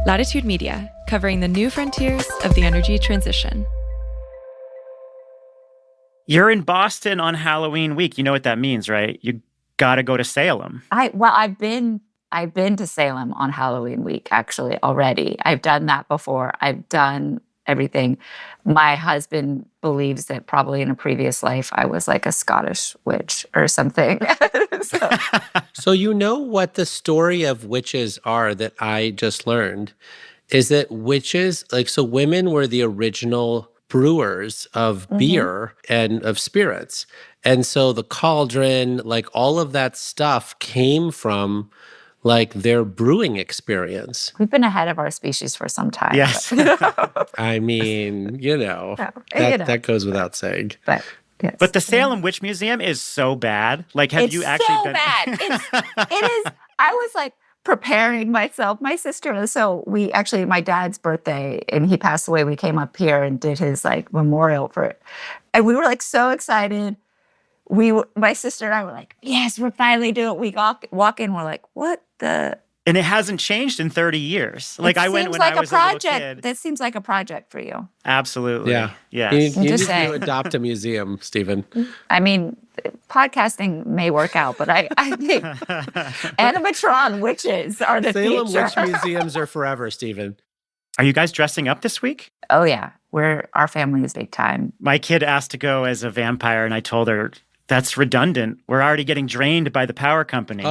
Latitude Media, covering the new frontiers of the energy transition. You're in Boston on Halloween week. You know what that means, right? You got to go to Salem. I've been to Salem on Halloween week, actually, already. I've done that before. I've done everything. My husband believes that probably in a previous life, I was like a Scottish witch or something. So you know what the story of witches are that I just learned is that witches, so women were the original brewers of beer and of spirits. And so the cauldron, all of that stuff came from their brewing experience. We've been ahead of our species for some time. Yes. I mean, that goes without saying. But yes. But the Salem Witch Museum is so bad. Have you actually so been? Bad. It is. I was preparing myself. My sister, so my dad's birthday, and he passed away. We came up here and did his memorial for it. And we were so excited. My sister and I were yes, we're finally doing it. We walk in, we're what the? And it hasn't changed in 30 years. I went when I was a little kid. That seems like a project for you. Absolutely. Yeah. Yes. You need to adopt a museum, Stephen. I mean, podcasting may work out, but I think animatron witches are the Salem future. Witch Museums are forever, Stephen. Are you guys dressing up this week? Oh, yeah. Our family is big time. My kid asked to go as a vampire, and I told her, that's redundant. We're already getting drained by the power company.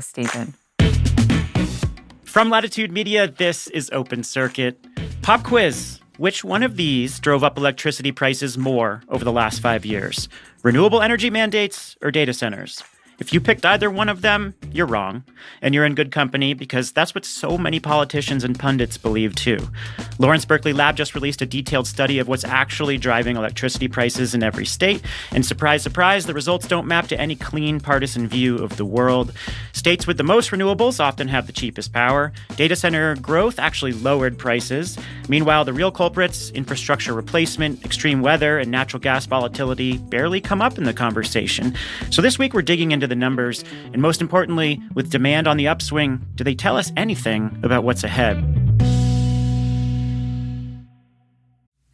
Stephen. From Latitude Media, this is Open Circuit. Pop quiz. Which one of these drove up electricity prices more over the last 5 years? Renewable energy mandates or data centers? If you picked either one of them, you're wrong. And you're in good company because that's what so many politicians and pundits believe too. Lawrence Berkeley Lab just released a detailed study of what's actually driving electricity prices in every state. And surprise, surprise, the results don't map to any clean partisan view of the world. States with the most renewables often have the cheapest power. Data center growth actually lowered prices. Meanwhile, the real culprits, infrastructure replacement, extreme weather, and natural gas volatility barely come up in the conversation. So this week we're digging into the numbers, and most importantly, with demand on the upswing, do they tell us anything about what's ahead?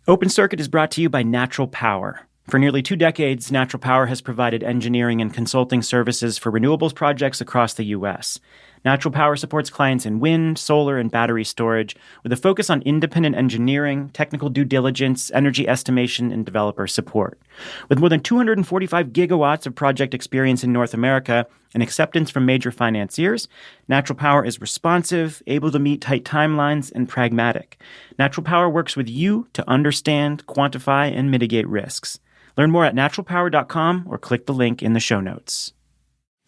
Open Circuit is brought to you by Natural Power. For nearly 2 decades, Natural Power has provided engineering and consulting services for renewables projects across the U.S. Natural Power supports clients in wind, solar, and battery storage with a focus on independent engineering, technical due diligence, energy estimation, and developer support. With more than 245 gigawatts of project experience in North America and acceptance from major financiers, Natural Power is responsive, able to meet tight timelines, and pragmatic. Natural Power works with you to understand, quantify, and mitigate risks. Learn more at naturalpower.com or click the link in the show notes.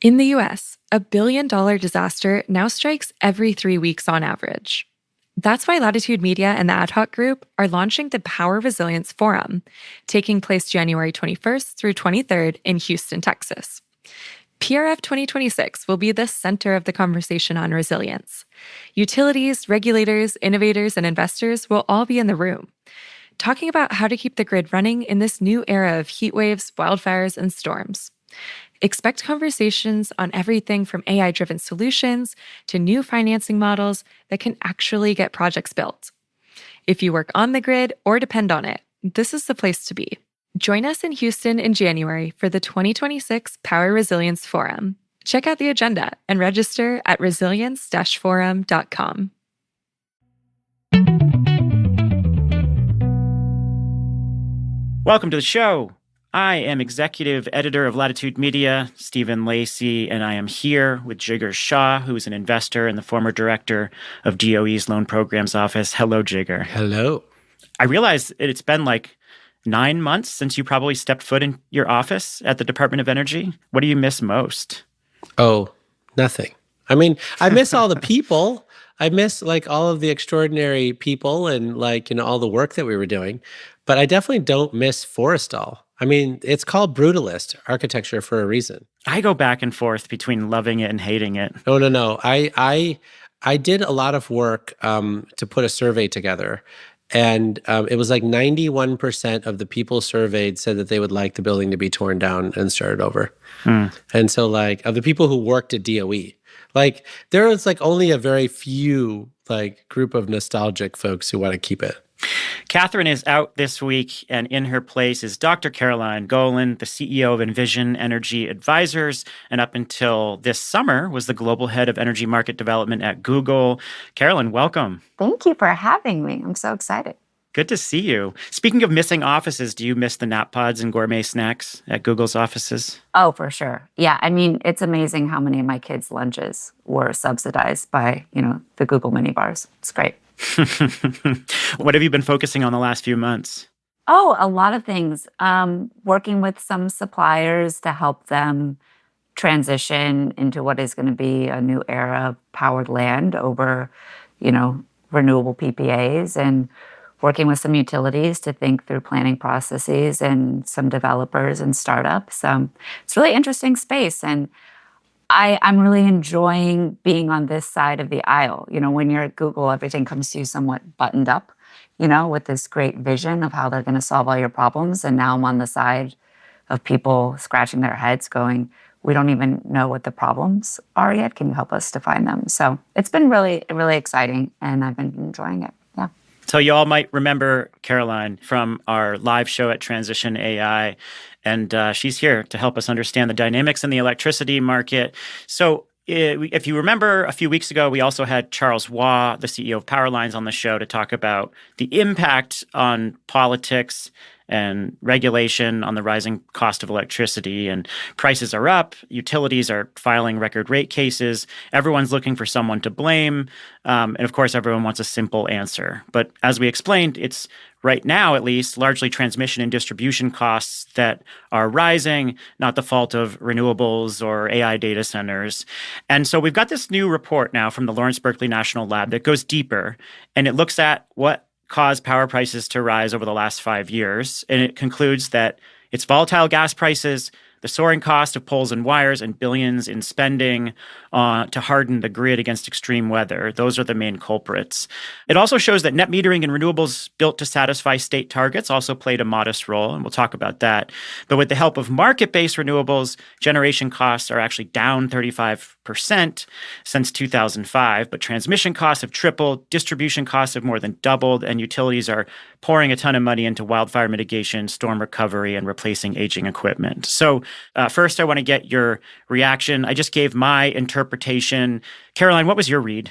In the U.S., $1 billion disaster now strikes every 3 weeks on average. That's why Latitude Media and the Ad Hoc Group are launching the Power Resilience Forum, taking place January 21st through 23rd in Houston, Texas. PRF 2026 will be the center of the conversation on resilience. Utilities, regulators, innovators, and investors will all be in the room, talking about how to keep the grid running in this new era of heat waves, wildfires, and storms. Expect conversations on everything from AI-driven solutions to new financing models that can actually get projects built. If you work on the grid or depend on it, this is the place to be. Join us in Houston in January for the 2026 Power Resilience Forum. Check out the agenda and register at resilience-forum.com. Welcome to the show. I am executive editor of Latitude Media, Stephen Lacey, and I am here with Jigar Shah, who is an investor and the former director of DOE's Loan Programs Office. Hello, Jigar. Hello. I realize it's been 9 months since you probably stepped foot in your office at the Department of Energy. What do you miss most? Oh, nothing. I mean, I miss all the people. I miss all of the extraordinary people and all the work that we were doing. But I definitely don't miss Forrestal. I mean, it's called brutalist architecture for a reason. I go back and forth between loving it and hating it. No. I did a lot of work to put a survey together. And it was 91% of the people surveyed said that they would like the building to be torn down and started over. And so of the people who worked at DOE, Like there is like only a very few like group of nostalgic folks who want to keep it. Catherine is out this week, and in her place is Dr. Caroline Golin, the CEO of Envision Energy Advisors, and up until this summer was the global head of energy market development at Google. Caroline, welcome. Thank you for having me. I'm so excited. Good to see you. Speaking of missing offices, do you miss the nap pods and gourmet snacks at Google's offices? Oh, for sure. Yeah. I mean, it's amazing how many of my kids' lunches were subsidized by, the Google mini bars. It's great. What have you been focusing on the last few months? Oh, a lot of things. Working with some suppliers to help them transition into what is going to be a new era of powered land over, renewable PPAs, and working with some utilities to think through planning processes and some developers and startups. It's a really interesting space. And I'm really enjoying being on this side of the aisle. When you're at Google, everything comes to you somewhat buttoned up, with this great vision of how they're going to solve all your problems. And now I'm on the side of people scratching their heads going, we don't even know what the problems are yet. Can you help us to find them? So it's been really, really exciting, and I've been enjoying it. Yeah. So you all might remember Caroline from our live show at Transition AI, and she's here to help us understand the dynamics in the electricity market. So if you remember, a few weeks ago, we also had Charles Waugh, the CEO of Powerlines, on the show to talk about the impact on politics and regulation on the rising cost of electricity. And prices are up. Utilities are filing record rate cases. Everyone's looking for someone to blame. And of course, everyone wants a simple answer. But as we explained, it's right now, at least, largely transmission and distribution costs that are rising, not the fault of renewables or AI data centers. And so we've got this new report now from the Lawrence Berkeley National Lab that goes deeper, and it looks at what caused power prices to rise over the last 5 years. And it concludes that it's volatile gas prices, the soaring cost of poles and wires, and billions in spending to harden the grid against extreme weather. Those are the main culprits. It also shows that net metering and renewables built to satisfy state targets also played a modest role, and we'll talk about that. But with the help of market-based renewables, generation costs are actually down 35% since 2005, but transmission costs have tripled, distribution costs have more than doubled, and utilities are pouring a ton of money into wildfire mitigation, storm recovery, and replacing aging equipment. So first, I want to get your reaction. I just gave my interpretation. Caroline, what was your read?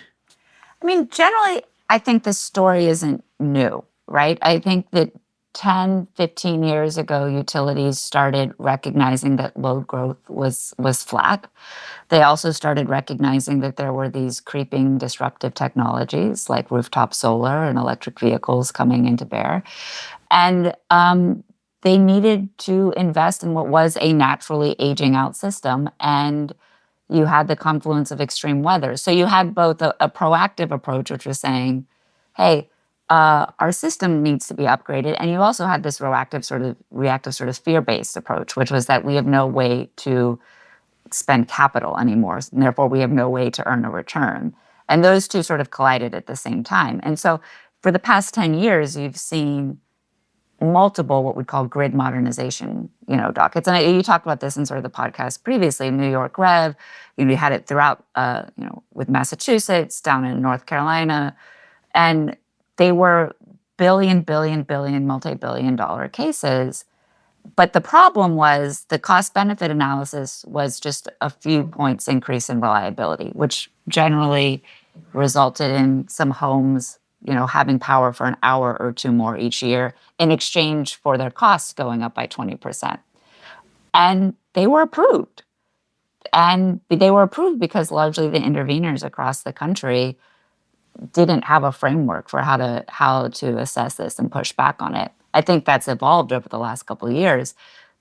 I mean, generally, I think the story isn't new, right? I think that 10, 15 years ago, utilities started recognizing that load growth was flat. They also started recognizing that there were these creeping disruptive technologies like rooftop solar and electric vehicles coming into bear. And they needed to invest in what was a naturally aging out system. And you had the confluence of extreme weather. So you had both a proactive approach, which was saying, hey, our system needs to be upgraded. And you also had this reactive sort of fear-based approach, which was that we have no way to spend capital anymore. And therefore, we have no way to earn a return. And those two sort of collided at the same time. And so for the past 10 years, you've seen multiple what we call grid modernization, dockets. And you talked about this in sort of the podcast previously, New York Rev. You had it throughout, with Massachusetts, down in North Carolina. And they were multi-billion dollar cases. But the problem was the cost-benefit analysis was just a few points increase in reliability, which generally resulted in some homes, having power for an hour or two more each year in exchange for their costs going up by 20%. And they were approved. And they were approved because largely the interveners across the country didn't have a framework for how to assess this and push back on it. I think that's evolved over the last couple of years,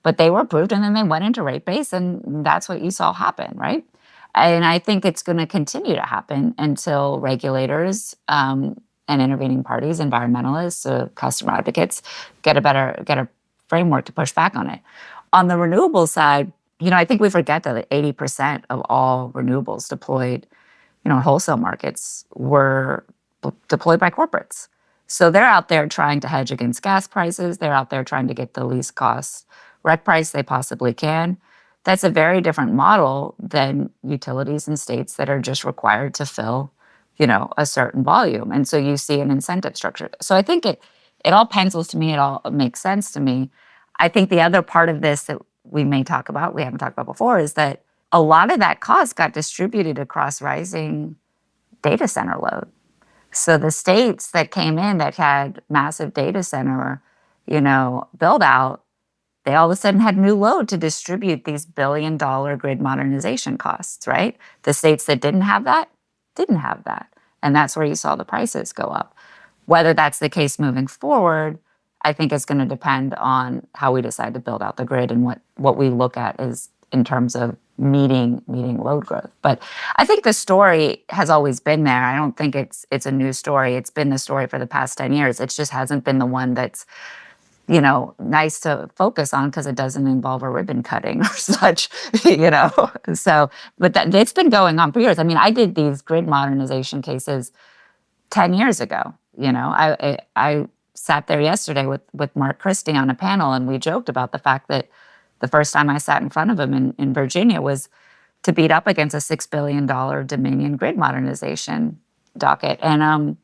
but they were approved and then they went into rate base, and that's what you saw happen, right? And I think it's going to continue to happen until regulators and intervening parties, environmentalists, customer advocates, get a framework to push back on it. On the renewable side, I think we forget that 80% of all renewables deployed, wholesale markets were deployed by corporates. So they're out there trying to hedge against gas prices. They're out there trying to get the least cost rec price they possibly can. that's a very different model than utilities in states that are just required to fill, a certain volume. And so you see an incentive structure. So I think it all pencils to me. It all makes sense to me. I think the other part of this that we may talk about, we haven't talked about before, is that a lot of that cost got distributed across rising data center load. So the states that came in that had massive data center, build out, they all of a sudden had new load to distribute these billion-dollar grid modernization costs, right? The states that didn't have that, didn't have that. And that's where you saw the prices go up. Whether that's the case moving forward, I think it's going to depend on how we decide to build out the grid and what we look at is in terms of meeting load growth. But I think the story has always been there. I don't think it's a new story. It's been the story for the past 10 years. It just hasn't been the one that's nice to focus on because it doesn't involve a ribbon cutting or such, So, but it's been going on for years. I mean, I did these grid modernization cases 10 years ago. I sat there yesterday with Mark Christie on a panel, and we joked about the fact that the first time I sat in front of him in Virginia was to beat up against a $6 billion Dominion grid modernization docket. And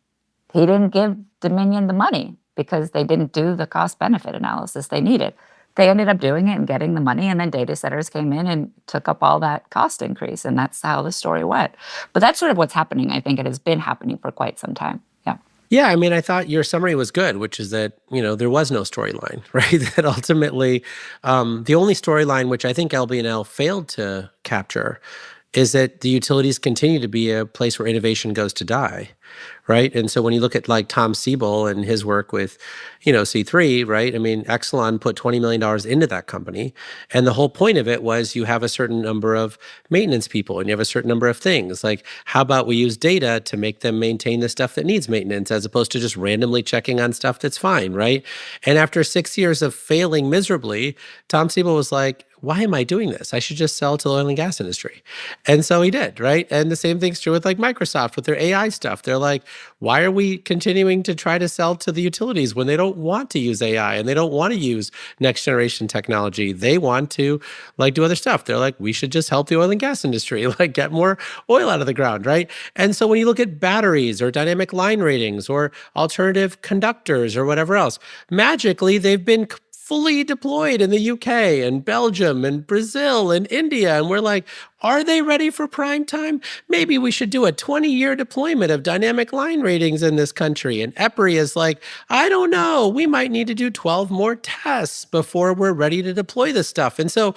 he didn't give Dominion the money because they didn't do the cost-benefit analysis they needed. They ended up doing it and getting the money, and then data centers came in and took up all that cost increase, and that's how the story went. But that's sort of what's happening. I think it has been happening for quite some time. Yeah. Yeah, I mean, I thought your summary was good, which is that, there was no storyline, right? That ultimately, the only storyline which I think LB&L failed to capture is that the utilities continue to be a place where innovation goes to die, right? And so when you look at like Tom Siebel and his work with, C3, right? I mean, Exelon put $20 million into that company. And the whole point of it was you have a certain number of maintenance people and you have a certain number of things. Like, how about we use data to make them maintain the stuff that needs maintenance as opposed to just randomly checking on stuff that's fine, right? And after 6 years of failing miserably, Tom Siebel was like, why am I doing this? I should just sell to the oil and gas industry. And so he did, right? And the same thing's true with like Microsoft with their AI stuff. They're like, why are we continuing to try to sell to the utilities when they don't want to use AI and they don't want to use next generation technology? They want to like do other stuff. They're like, we should just help the oil and gas industry, like get more oil out of the ground, right? And so when you look at batteries or dynamic line ratings or alternative conductors or whatever else, magically they've been fully deployed in the UK and Belgium and Brazil and India. And we're like, are they ready for prime time? Maybe we should do a 20-year deployment of dynamic line ratings in this country. And EPRI is like, I don't know, we might need to do 12 more tests before we're ready to deploy this stuff. And so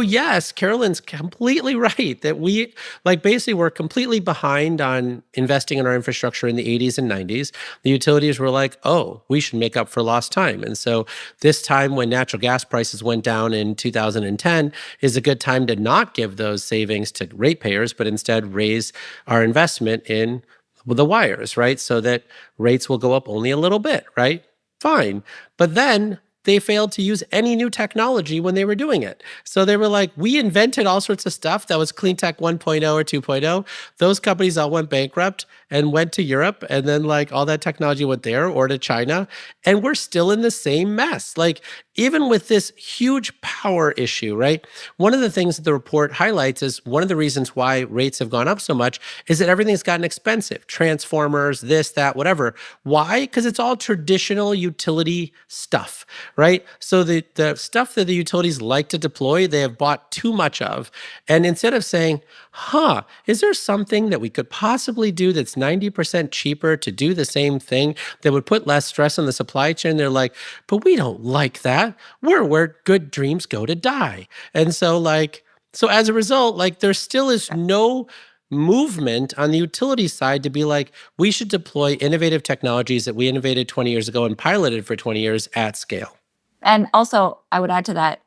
yes, Caroline's completely right that we basically we're completely behind on investing in our infrastructure in the 80s and 90s. The utilities were like, oh, we should make up for lost time. And so this time when natural gas prices went down in 2010 is a good time to not give those savings to ratepayers, but instead raise our investment in the wires, right? So that rates will go up only a little bit, right? Fine. But then they failed to use any new technology when they were doing it. So they were like, we invented all sorts of stuff that was clean tech 1.0 or 2.0. Those companies all went bankrupt and went to Europe. And then all that technology went there or to China. And we're still in the same mess. Even with this huge power issue, right? One of the things that the report highlights is one of the reasons why rates have gone up so much is that everything's gotten expensive. Transformers, this, that, whatever. Why? Because it's all traditional utility stuff, right? So the stuff that the utilities like to deploy, they have bought too much of. And instead of saying, is there something that we could possibly do that's 90% cheaper to do the same thing that would put less stress on the supply chain? They're like, but we don't like that. We're where good dreams go to die. And so as a result, there still is no movement on the utility side to be like, we should deploy innovative technologies that we innovated 20 years ago and piloted for 20 years at scale. And also, I would add to that,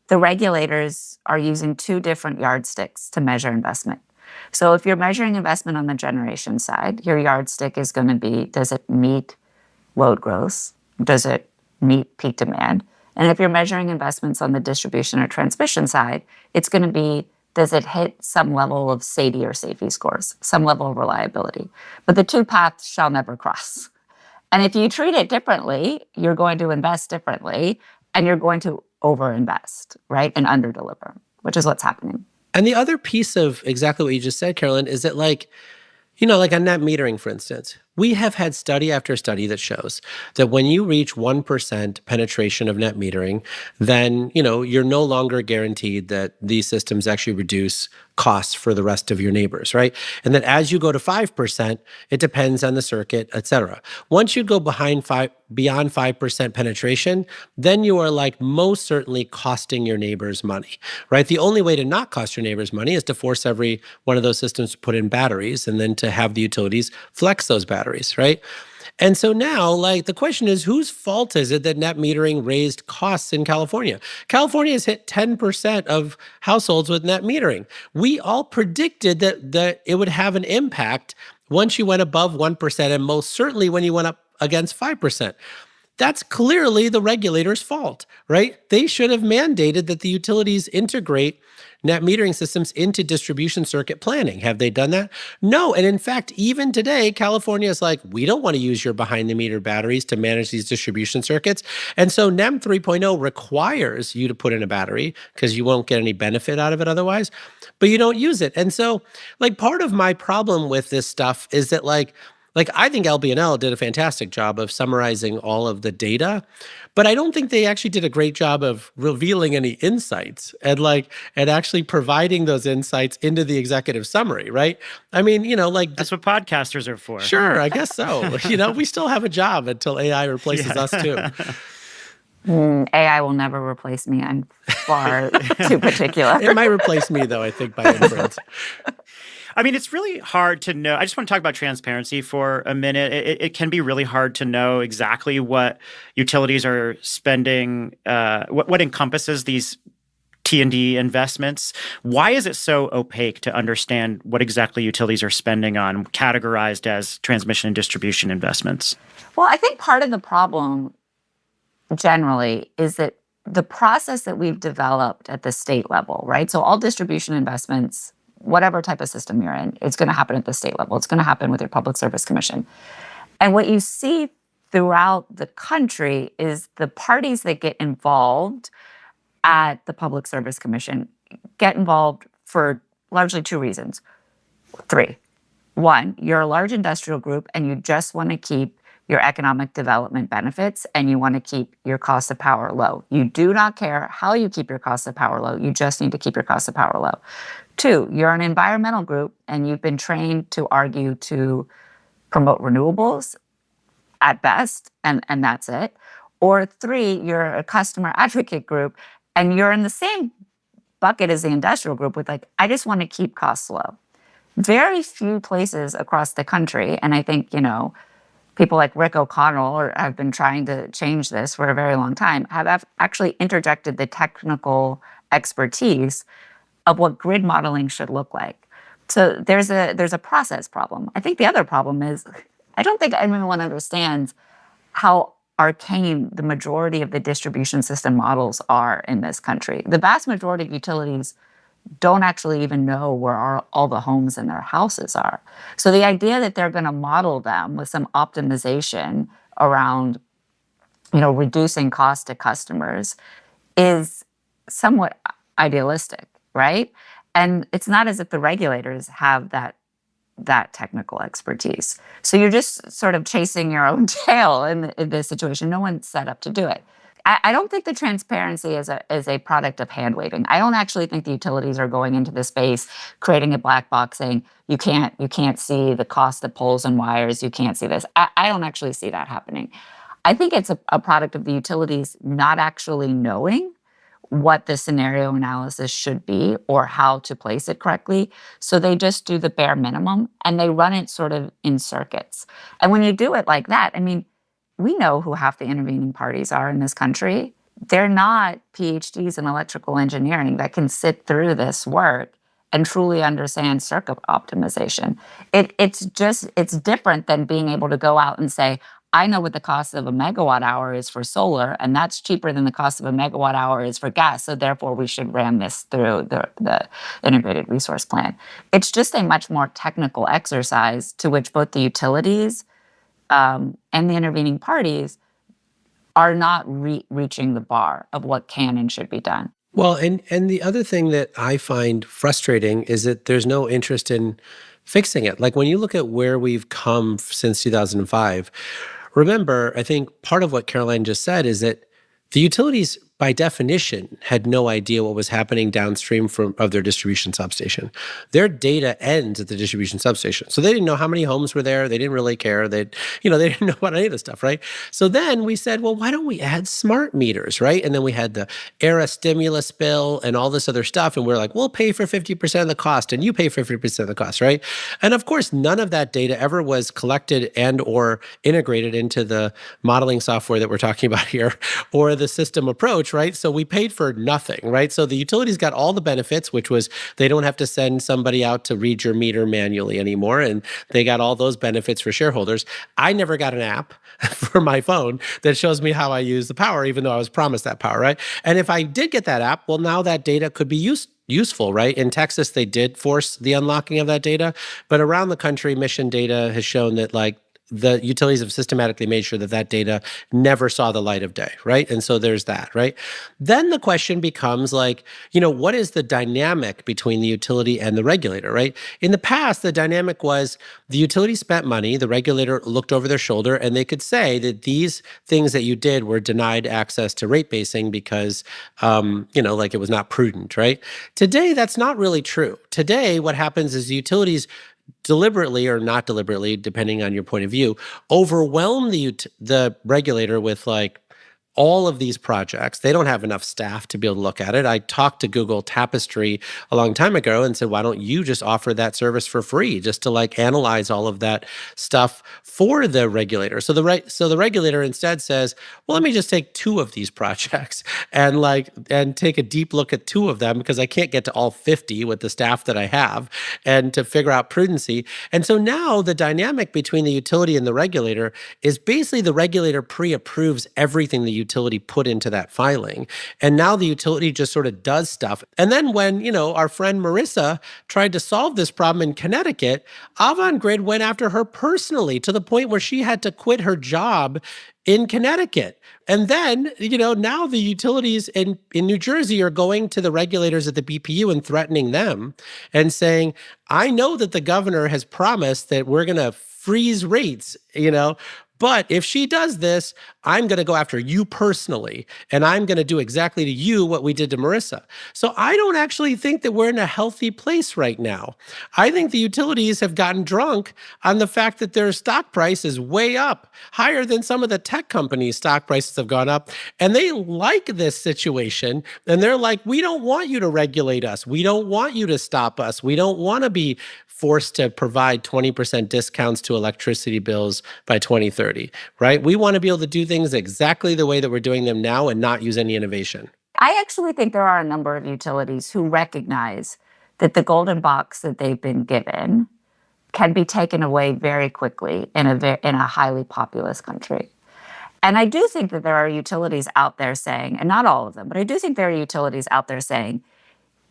the regulators are using two different yardsticks to measure investment. So if you're measuring investment on the generation side, your yardstick is going to be, does it meet load growth? Does it meet peak demand? And if you're measuring investments on the distribution or transmission side, it's going to be, does it hit some level of SAIDI or safety scores, some level of reliability? But the two paths shall never cross. And if you treat it differently, you're going to invest differently, and you're going to overinvest, right, and underdeliver. which is what's happening. And the other piece of exactly what you just said, Carolyn, is that like on net metering, for instance, we have had study after study that shows that when you reach 1% penetration of net metering, then, you're no longer guaranteed that these systems actually reduce costs for the rest of your neighbors, right? And that as you go to 5%, it depends on the circuit, et cetera. Once you go beyond 5% penetration, then you are like most certainly costing your neighbors money, right? The only way to not cost your neighbors money is to force every one of those systems to put in batteries and then to have the utilities flex those batteries, right? And so now, like, the question is, whose fault is it that net metering raised costs in California? California has hit 10% of households with net metering. We all predicted that it would have an impact once you went above 1%, and most certainly when you went up against 5%. That's clearly the regulator's fault, right? They should have mandated that the utilities integrate net metering systems into distribution circuit planning. Have they done that? No. And in fact, even today, California is like, we don't want to use your behind the meter batteries to manage these distribution circuits. And so NEM 3.0 requires you to put in a battery because you won't get any benefit out of it otherwise, but you don't use it. And so like part of my problem with this stuff is that like I think LB&L did a fantastic job of summarizing all of the data, but I don't think they actually did a great job of revealing any insights and actually providing those insights into the executive summary, right? I mean, that's what podcasters are for. Sure, I guess so. We still have a job until AI replaces us too. AI will never replace me. I'm far too particular. It might replace me though, I think, by inference. I mean, it's really hard to know. I just want to talk about transparency for a minute. It can be really hard to know exactly what utilities are spending, what encompasses these T&D investments. Why is it so opaque to understand what exactly utilities are spending on, categorized as transmission and distribution investments? Well, I think part of the problem generally is that the process that we've developed at the state level, right? So all distribution investments, whatever type of system you're in, it's going to happen at the state level. It's going to happen with your Public Service Commission. And what you see throughout the country is the parties that get involved at the Public Service Commission get involved for largely two reasons. Three. One, you're a large industrial group and you just want to keep your economic development benefits and you want to keep your cost of power low. You do not care how you keep your cost of power low. You just need to keep your cost of power low. Two, you're an environmental group and you've been trained to argue to promote renewables at best, and that's it. Or three, you're a customer advocate group and you're in the same bucket as the industrial group with I just want to keep costs low. Very few places across the country, and I think, people like Rick O'Connell have been trying to change this for a very long time, have actually interjected the technical expertise of what grid modeling should look like. So there's a process problem. I think the other problem is I don't think anyone understands how arcane the majority of the distribution system models are in this country. The vast majority of utilities don't actually even know where all the homes in their houses are. So the idea that they're going to model them with some optimization around, reducing cost to customers is somewhat idealistic, right? And it's not as if the regulators have that technical expertise. So you're just sort of chasing your own tail in this situation. No one's set up to do it. I don't think the transparency is a product of hand waving. I don't actually think the utilities are going into the space, creating a black box saying you can't see the cost of poles and wires, you can't see this. I don't actually see that happening. I think it's a product of the utilities not actually knowing what the scenario analysis should be or how to place it correctly. So they just do the bare minimum and they run it sort of in circuits. And when you do it like that, I mean, we know who half the intervening parties are in this country. They're not PhDs in electrical engineering that can sit through this work and truly understand circuit optimization. It's different than being able to go out and say, I know what the cost of a megawatt hour is for solar, and that's cheaper than the cost of a megawatt hour is for gas, so therefore we should ram this through the integrated resource plan. It's just a much more technical exercise to which both the utilities and the intervening parties are not reaching the bar of what can and should be done. Well, and the other thing that I find frustrating is that there's no interest in fixing it. Like when you look at where we've come since 2005, remember, I think part of what Caroline just said is that the utilities, by definition, had no idea what was happening downstream of their distribution substation. Their data ends at the distribution substation. So they didn't know how many homes were there. They didn't really care. They didn't know about any of this stuff, right? So then we said, well, why don't we add smart meters, right? And then we had the ERA stimulus bill and all this other stuff. And we're like, we'll pay for 50% of the cost and you pay for 50% of the cost, right? And of course, none of that data ever was collected and or integrated into the modeling software that we're talking about here or the system approach, right? So we paid for nothing, right? So the utilities got all the benefits, which was they don't have to send somebody out to read your meter manually anymore. And they got all those benefits for shareholders. I never got an app for my phone that shows me how I use the power, even though I was promised that power, right? And if I did get that app, well, now that data could be useful, right? In Texas, they did force the unlocking of that data, but around the country, mission data has shown that the utilities have systematically made sure that that data never saw the light of day, right? And so there's that, right? Then the question becomes what is the dynamic between the utility and the regulator, right? In the past, the dynamic was the utility spent money, the regulator looked over their shoulder, and they could say that these things that you did were denied access to rate basing because, it was not prudent, right? Today, that's not really true. Today, what happens is the utilities deliberately or not deliberately, depending on your point of view, overwhelm the regulator with all of these projects. They don't have enough staff to be able to look at it. I talked to Google Tapestry a long time ago and said, why don't you just offer that service for free, just to analyze all of that stuff for the regulator? So the regulator instead says, well, let me just take 2 of these projects and take a deep look at 2 of them because I can't get to all 50 with the staff that I have and to figure out prudency. And so now the dynamic between the utility and the regulator is basically the regulator pre-approves everything the utility put into that filing. And now the utility just sort of does stuff. And then when, our friend Marissa tried to solve this problem in Connecticut, Avangrid went after her personally to the point where she had to quit her job in Connecticut. And then, now the utilities in New Jersey are going to the regulators at the BPU and threatening them and saying, I know that the governor has promised that we're going to freeze rates, but if she does this, I'm going to go after you personally, and I'm going to do exactly to you what we did to Marissa. So I don't actually think that we're in a healthy place right now. I think the utilities have gotten drunk on the fact that their stock price is way up, higher than some of the tech companies' stock prices have gone up. And they like this situation. And they're like, we don't want you to regulate us. We don't want you to stop us. We don't want to be forced to provide 20% discounts to electricity bills by 2030, right? We want to be able to do things exactly the way that we're doing them now and not use any innovation. I actually think there are a number of utilities who recognize that the golden box that they've been given can be taken away very quickly in a highly populous country. And I do think that there are utilities out there saying, and not all of them, but I do think there are utilities out there saying,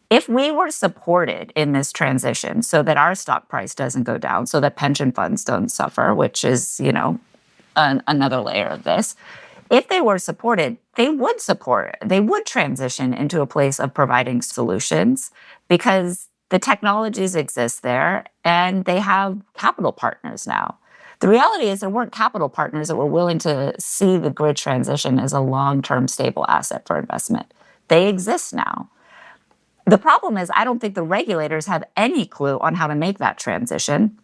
if we were supported in this transition so that our stock price doesn't go down, so that pension funds don't suffer, which is, another layer of this, if they were supported, they would support it. They would transition into a place of providing solutions because the technologies exist there and they have capital partners now. The reality is there weren't capital partners that were willing to see the grid transition as a long-term stable asset for investment. They exist now. The problem is I don't think the regulators have any clue on how to make that transition.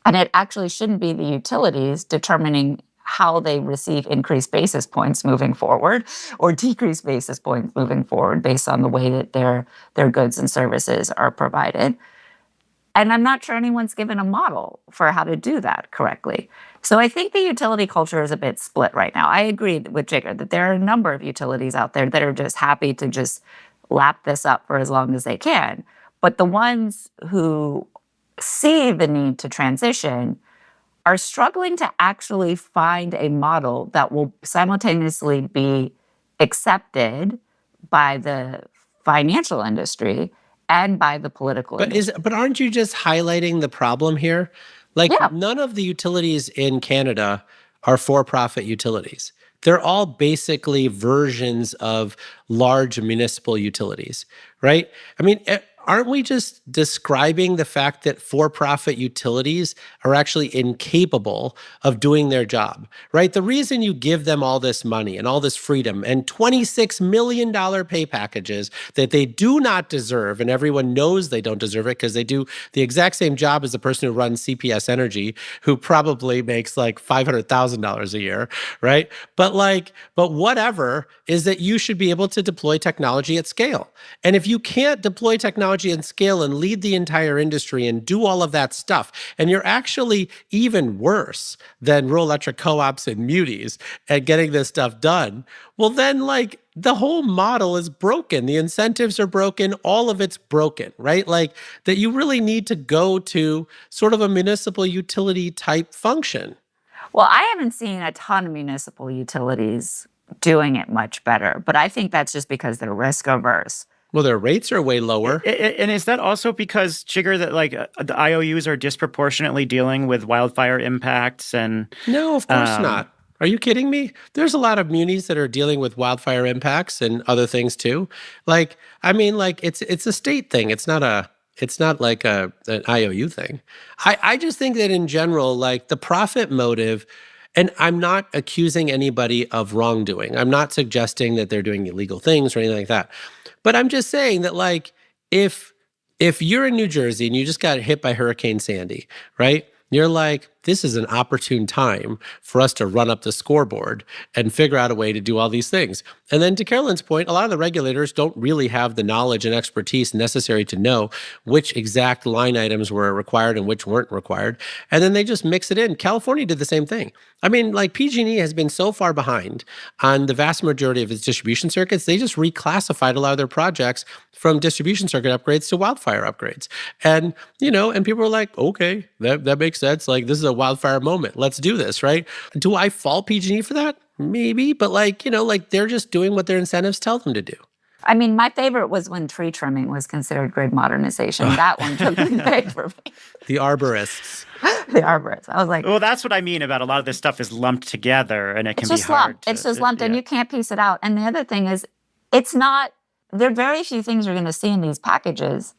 And it actually shouldn't be the utilities determining how they receive increased basis points moving forward or decreased basis points moving forward based on the way that their goods and services are provided. And I'm not sure anyone's given a model for how to do that correctly. So I think the utility culture is a bit split right now. I agree with Jigar that there are a number of utilities out there that are just happy to just lap this up for as long as they can. But the ones who see the need to transition are struggling to actually find a model that will simultaneously be accepted by the financial industry and by the political industry. But aren't you just highlighting the problem here? None of the utilities in Canada are for-profit utilities. they're all basically versions of large municipal utilities, right? I mean, aren't we just describing the fact that for-profit utilities are actually incapable of doing their job, right? The reason you give them all this money and all this freedom and $26 million pay packages that they do not deserve, and everyone knows they don't deserve it because they do the exact same job as the person who runs CPS Energy, who probably makes like $500,000 a year, right? But whatever, is that you should be able to deploy technology at scale. And if you can't deploy technology and scale and lead the entire industry and do all of that stuff, and you're actually even worse than rural electric co-ops and munis at getting this stuff done, well then like the whole model is broken. The incentives are broken. All of it's broken, right? Like that you really need to go to sort of a municipal utility type function. Well, I haven't seen a ton of municipal utilities doing it much better, but I think that's just because they're risk averse. Well, their rates are way lower. And is that also because, Jigger, that like the IOUs are disproportionately dealing with wildfire impacts? And no, of course not. Are you kidding me? There's a lot of munis that are dealing with wildfire impacts and other things too. Like, I mean, like it's a state thing. It's not like an IOU thing. I just think that in general, like the profit motive. And I'm not accusing anybody of wrongdoing. I'm not suggesting that they're doing illegal things or anything like that. But I'm just saying that, like, if you're in New Jersey and you just got hit by Hurricane Sandy, right? You're like, this is an opportune time for us to run up the scoreboard and figure out a way to do all these things. And then to Caroline's point, a lot of the regulators don't really have the knowledge and expertise necessary to know which exact line items were required and which weren't required. And then they just mix it in. California did the same thing. I mean, like PG&E has been so far behind on the vast majority of its distribution circuits, they just reclassified a lot of their projects from distribution circuit upgrades to wildfire upgrades. And, and people were like, okay, that makes sense. Like, this is a wildfire moment. Let's do this, right? Do I fault PG&E for that? Maybe, but they're just doing what their incentives tell them to do. I mean, my favorite was when tree trimming was considered grid modernization. That one took the day for me. The arborists. The arborists. I was like, well, that's what I mean about a lot of this stuff is lumped together, and it can be hard. It's just lumped, and you can't piece it out. And the other thing is, there are very few things you're going to see in these packages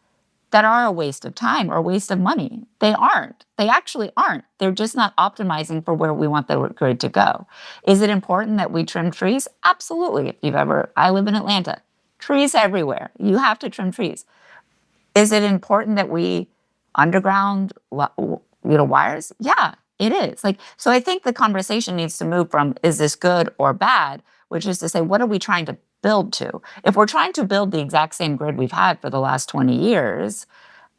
that are a waste of time or a waste of money. They aren't. They actually aren't. They're just not optimizing for where we want the grid to go. Is it important that we trim trees? Absolutely. I live in Atlanta. Trees everywhere. You have to trim trees. Is it important that we underground, wires? Yeah, it is. So I think the conversation needs to move from, is this good or bad, which is to say, what are we trying to build to? If we're trying to build the exact same grid we've had for the last 20 years,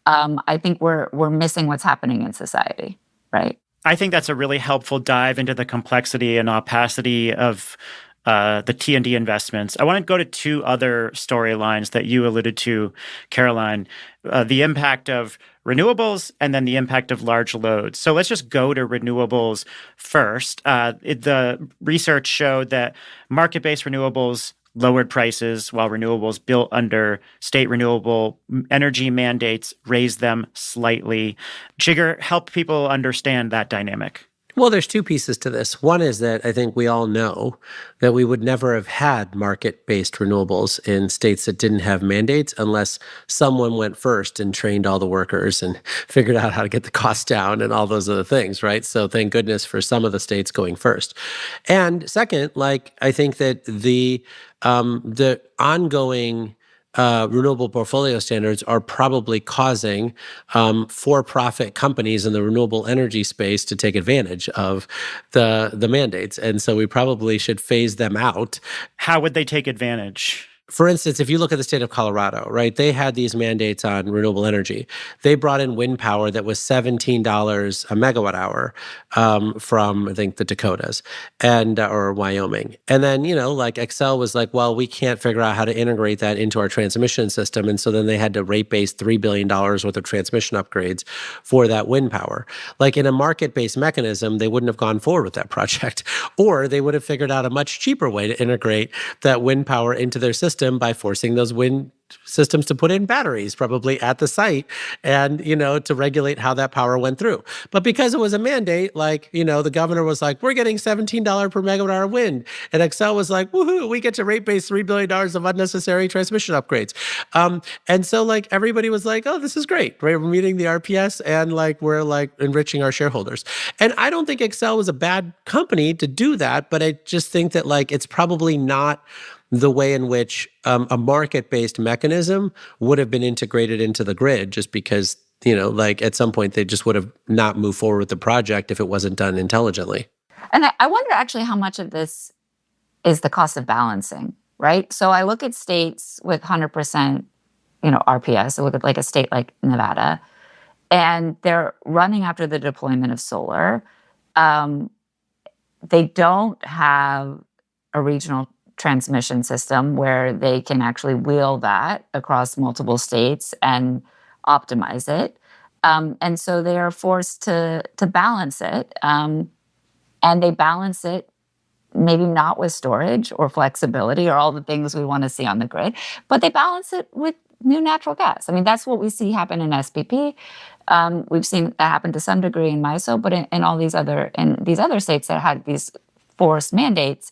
I think we're missing what's happening in society, right? I think that's a really helpful dive into the complexity and opacity of the T&D investments. I want to go to two other storylines that you alluded to, Caroline, the impact of renewables and then the impact of large loads. So let's just go to renewables first. The research showed that market-based renewables lowered prices while renewables built under state renewable energy mandates raised them slightly. Jigger, help people understand that dynamic. Well, there's two pieces to this. One is that I think we all know that we would never have had market-based renewables in states that didn't have mandates unless someone went first and trained all the workers and figured out how to get the cost down and all those other things, right? So thank goodness for some of the states going first. And second, I think that the ongoing renewable portfolio standards are probably causing for-profit companies in the renewable energy space to take advantage of the mandates. And so we probably should phase them out. How would they take advantage? For instance, if you look at the state of Colorado, right, they had these mandates on renewable energy. They brought in wind power that was $17 a megawatt hour from, I think, the Dakotas or Wyoming. And then, Xcel was like, well, we can't figure out how to integrate that into our transmission system. And so then they had to rate base $3 billion worth of transmission upgrades for that wind power. Like in a market-based mechanism, they wouldn't have gone forward with that project. Or they would have figured out a much cheaper way to integrate that wind power into their system by forcing those wind systems to put in batteries probably at the site and, to regulate how that power went through. But because it was a mandate, the governor was like, we're getting $17 per megawatt hour wind. And Xcel was like, woohoo, we get to rate base $3 billion of unnecessary transmission upgrades. And so everybody was like, oh, this is great. Right? We're meeting the RPS and we're enriching our shareholders. And I don't think Xcel was a bad company to do that, but I just think that it's probably not the way in which a market-based mechanism would have been integrated into the grid, just because, at some point they just would have not moved forward with the project if it wasn't done intelligently. And I wonder actually how much of this is the cost of balancing, right? So I look at states with 100%, RPS. I look at a state like Nevada, and they're running after the deployment of solar. They don't have a regional transmission system where they can actually wheel that across multiple states and optimize it. And so they are forced to balance it. And they balance it maybe not with storage or flexibility or all the things we want to see on the grid, but they balance it with new natural gas. I mean, that's what we see happen in SPP. We've seen that happen to some degree in MISO, but in all these other states that had these forced mandates,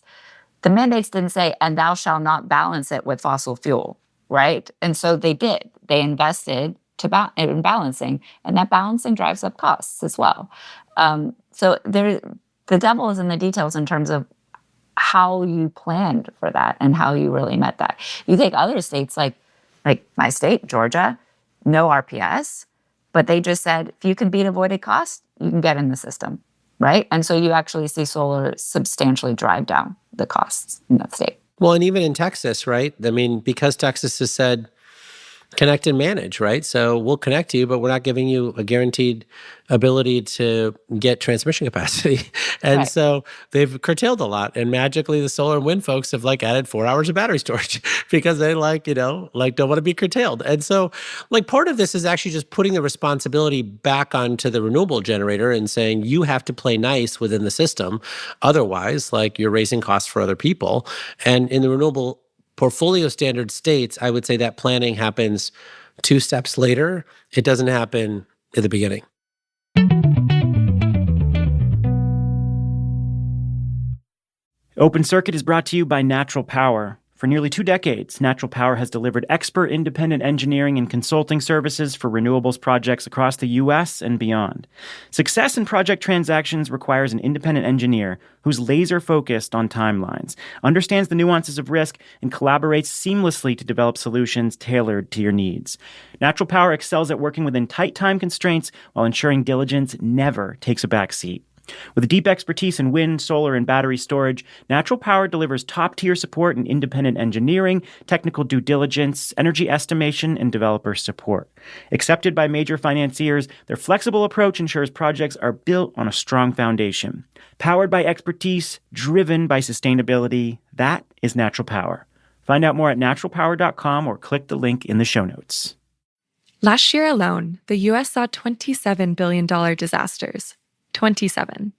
the mandates didn't say, and thou shalt not balance it with fossil fuel, right? And so they did. They invested in balancing, and that balancing drives up costs as well. So the devil is in the details in terms of how you planned for that and how you really met that. You take other states like my state, Georgia, no RPS, but they just said, if you can beat avoided costs, you can get in the system, right? And so you actually see solar substantially drive down the costs in that state. Well, and even in Texas, right? I mean, because Texas has said, connect and manage, right? So we'll connect you, but we're not giving you a guaranteed ability to get transmission capacity. And Right. So they've curtailed a lot. And magically the solar and wind folks have added 4 hours of battery storage because they don't want to be curtailed. And so part of this is actually just putting the responsibility back onto the renewable generator and saying you have to play nice within the system. Otherwise, you're raising costs for other people. And in the renewable portfolio standard states, I would say that planning happens 2 steps later. It doesn't happen at the beginning. Open Circuit is brought to you by Natural Power. For nearly 2 decades, Natural Power has delivered expert independent engineering and consulting services for renewables projects across the U.S. and beyond. Success in project transactions requires an independent engineer who's laser-focused on timelines, understands the nuances of risk, and collaborates seamlessly to develop solutions tailored to your needs. Natural Power excels at working within tight time constraints while ensuring diligence never takes a backseat. With deep expertise in wind, solar, and battery storage, Natural Power delivers top-tier support in independent engineering, technical due diligence, energy estimation, and developer support. Accepted by major financiers, their flexible approach ensures projects are built on a strong foundation. Powered by expertise, driven by sustainability, that is Natural Power. Find out more at naturalpower.com or click the link in the show notes. Last year alone, the U.S. saw $27 billion disasters. 27.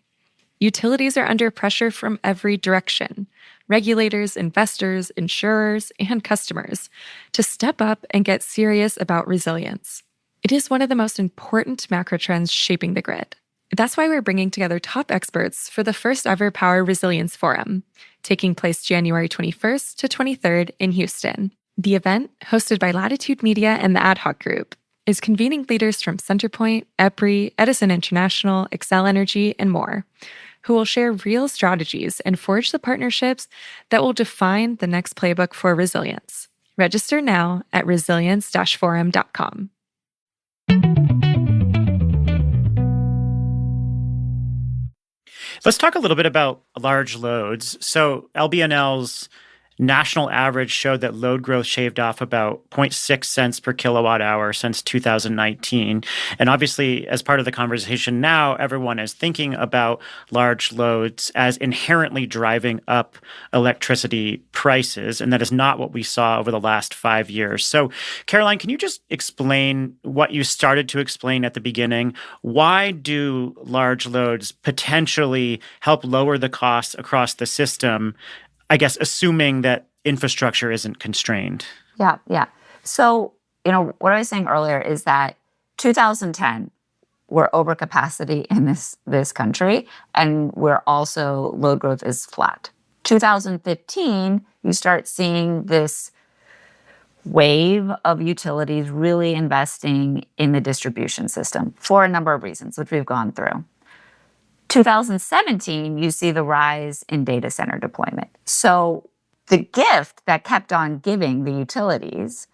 Utilities are under pressure from every direction. Regulators, investors, insurers, and customers to step up and get serious about resilience. It is one of the most important macro trends shaping the grid. That's why we're bringing together top experts for the first ever Power Resilience Forum, taking place January 21st to 23rd in Houston. The event, hosted by Latitude Media and the Ad Hoc Group, is convening leaders from Centerpoint, EPRI, Edison International, Xcel Energy, and more, who will share real strategies and forge the partnerships that will define the next playbook for resilience. Register now at resilience-forum.com. Let's talk a little bit about large loads. So LBNL's national average showed that load growth shaved off about 0.6 cents per kilowatt hour since 2019. And obviously, as part of the conversation now, everyone is thinking about large loads as inherently driving up electricity prices. And that is not what we saw over the last 5 years. So, Caroline, can you just explain what you started to explain at the beginning? Why do large loads potentially help lower the costs across the system? I guess assuming that infrastructure isn't constrained. Yeah. So, what I was saying earlier is that 2010, we're overcapacity in this country, and we're also load growth is flat. 2015, you start seeing this wave of utilities really investing in the distribution system for a number of reasons, which we've gone through. 2017, you see the rise in data center deployment. So the gift that kept on giving the utilities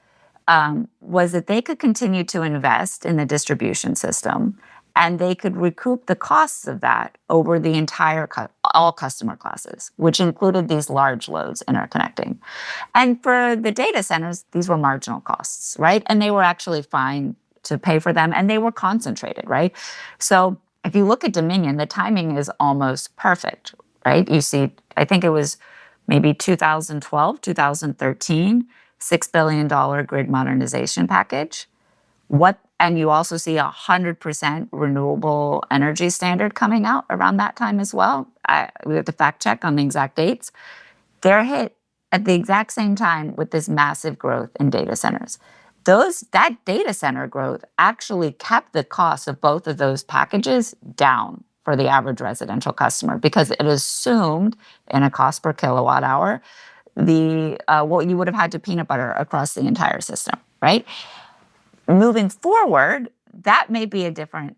was that they could continue to invest in the distribution system, and they could recoup the costs of that over the entire all customer classes, which included these large loads interconnecting. And for the data centers, these were marginal costs, right? And they were actually fine to pay for them, and they were concentrated, right? So if you look at Dominion, the timing is almost perfect, right? You see, I think it was maybe 2012, 2013, $6 billion grid modernization package. And you also see 100% renewable energy standard coming out around that time as well. We have to fact check on the exact dates. They're hit at the exact same time with this massive growth in data centers. That data center growth actually kept the cost of both of those packages down for the average residential customer, because it assumed in a cost per kilowatt hour what you would have had to peanut butter across the entire system, right? Moving forward, that may be a different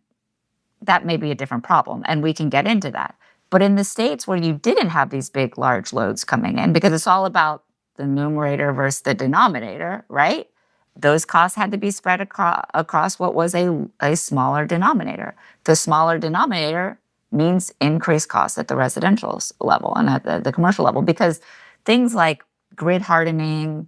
problem, and we can get into that. But in the states where you didn't have these big, large loads coming in, because it's all about the numerator versus the denominator, right? Those costs had to be spread across what was a smaller denominator. The smaller denominator means increased costs at the residential level and at the commercial level, because things like grid hardening,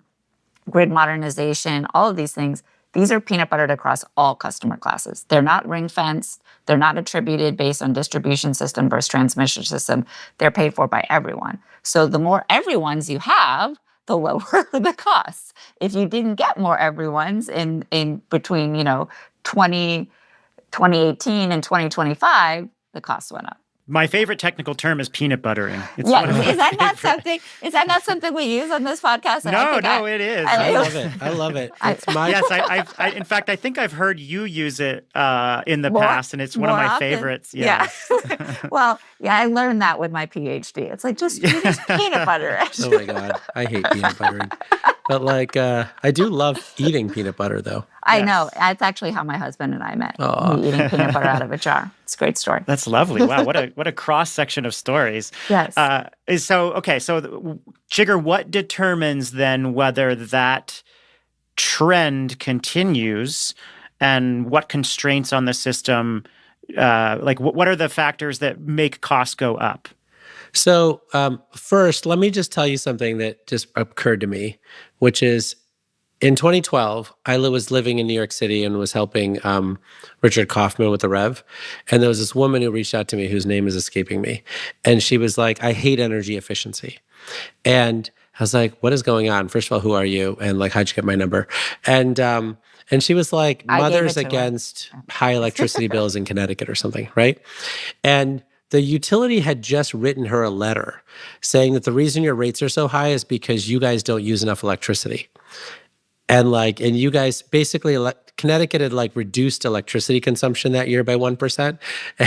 grid modernization, all of these things, these are peanut buttered across all customer classes. They're not ring-fenced. They're not attributed based on distribution system versus transmission system. They're paid for by everyone. So the more everyone's you have, the lower the costs. If you didn't get more everyone's in between 2018 and 2025, the costs went up. My favorite technical term is peanut buttering. Is that not something we use on this podcast? No, it is. I love it. I love it. It's my yes. In fact, I think I've heard you use it in the past, and it's one of my favorites. Yeah. Well, I learned that with my PhD. It's like just peanut butter. Oh my God, I hate peanut butter. But I do love eating peanut butter, though. I know. That's actually how my husband and I met. Eating peanut butter out of a jar. It's a great story. That's lovely. Wow, what a cross section of stories. Yes. So Jigger, what determines then whether that trend continues, and what constraints on the system? What are the factors that make costs go up? So first, let me just tell you something that just occurred to me, which is in 2012, I was living in New York City and was helping Richard Kaufman with the Rev. And there was this woman who reached out to me whose name is escaping me. And she was like, I hate energy efficiency. And I was like, what is going on? First of all, who are you? And how'd you get my number? And she was like, Mothers Against High Electricity Bills in Connecticut or something, right? And the utility had just written her a letter saying that the reason your rates are so high is because you guys don't use enough electricity. And you guys basically, Connecticut had reduced electricity consumption that year by 1%.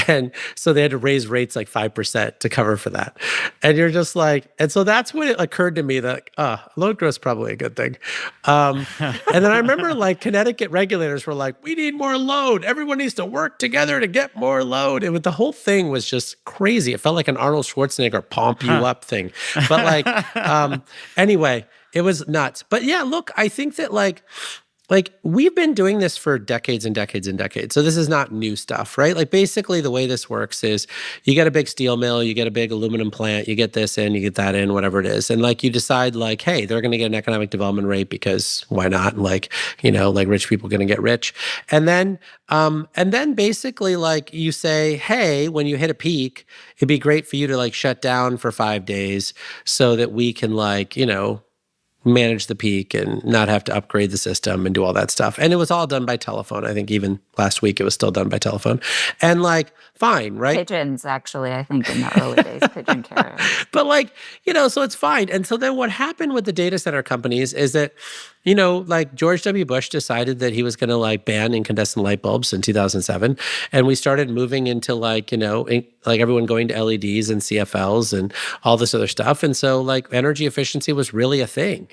And so they had to raise rates 5% to cover for that. And you're just and so that's when it occurred to me that, load growth is probably a good thing. And then I remember Connecticut regulators were like, we need more load. Everyone needs to work together to get more load. And the whole thing was just crazy. It felt like an Arnold Schwarzenegger pump you up thing. But anyway, it was nuts. But yeah, look, I think that we've been doing this for decades and decades and decades. So this is not new stuff, right? Basically the way this works is you get a big steel mill, you get a big aluminum plant, you get this in, you get that in, whatever it is. And you decide hey, they're going to get an economic development rate because why not? Rich people going to get rich. And then basically you say, hey, when you hit a peak, it'd be great for you to shut down for 5 days so that we can manage the peak and not have to upgrade the system and do all that stuff. And it was all done by telephone. I think even last week it was still done by telephone. And fine, right? Pigeons, actually, I think in the early days, pigeon carriers. But so it's fine. And so then what happened with the data center companies is that like George W. Bush decided that he was going to like ban incandescent light bulbs in 2007. And we started moving into like, like everyone going to LEDs and CFLs and all this other stuff. And so like energy efficiency was really a thing,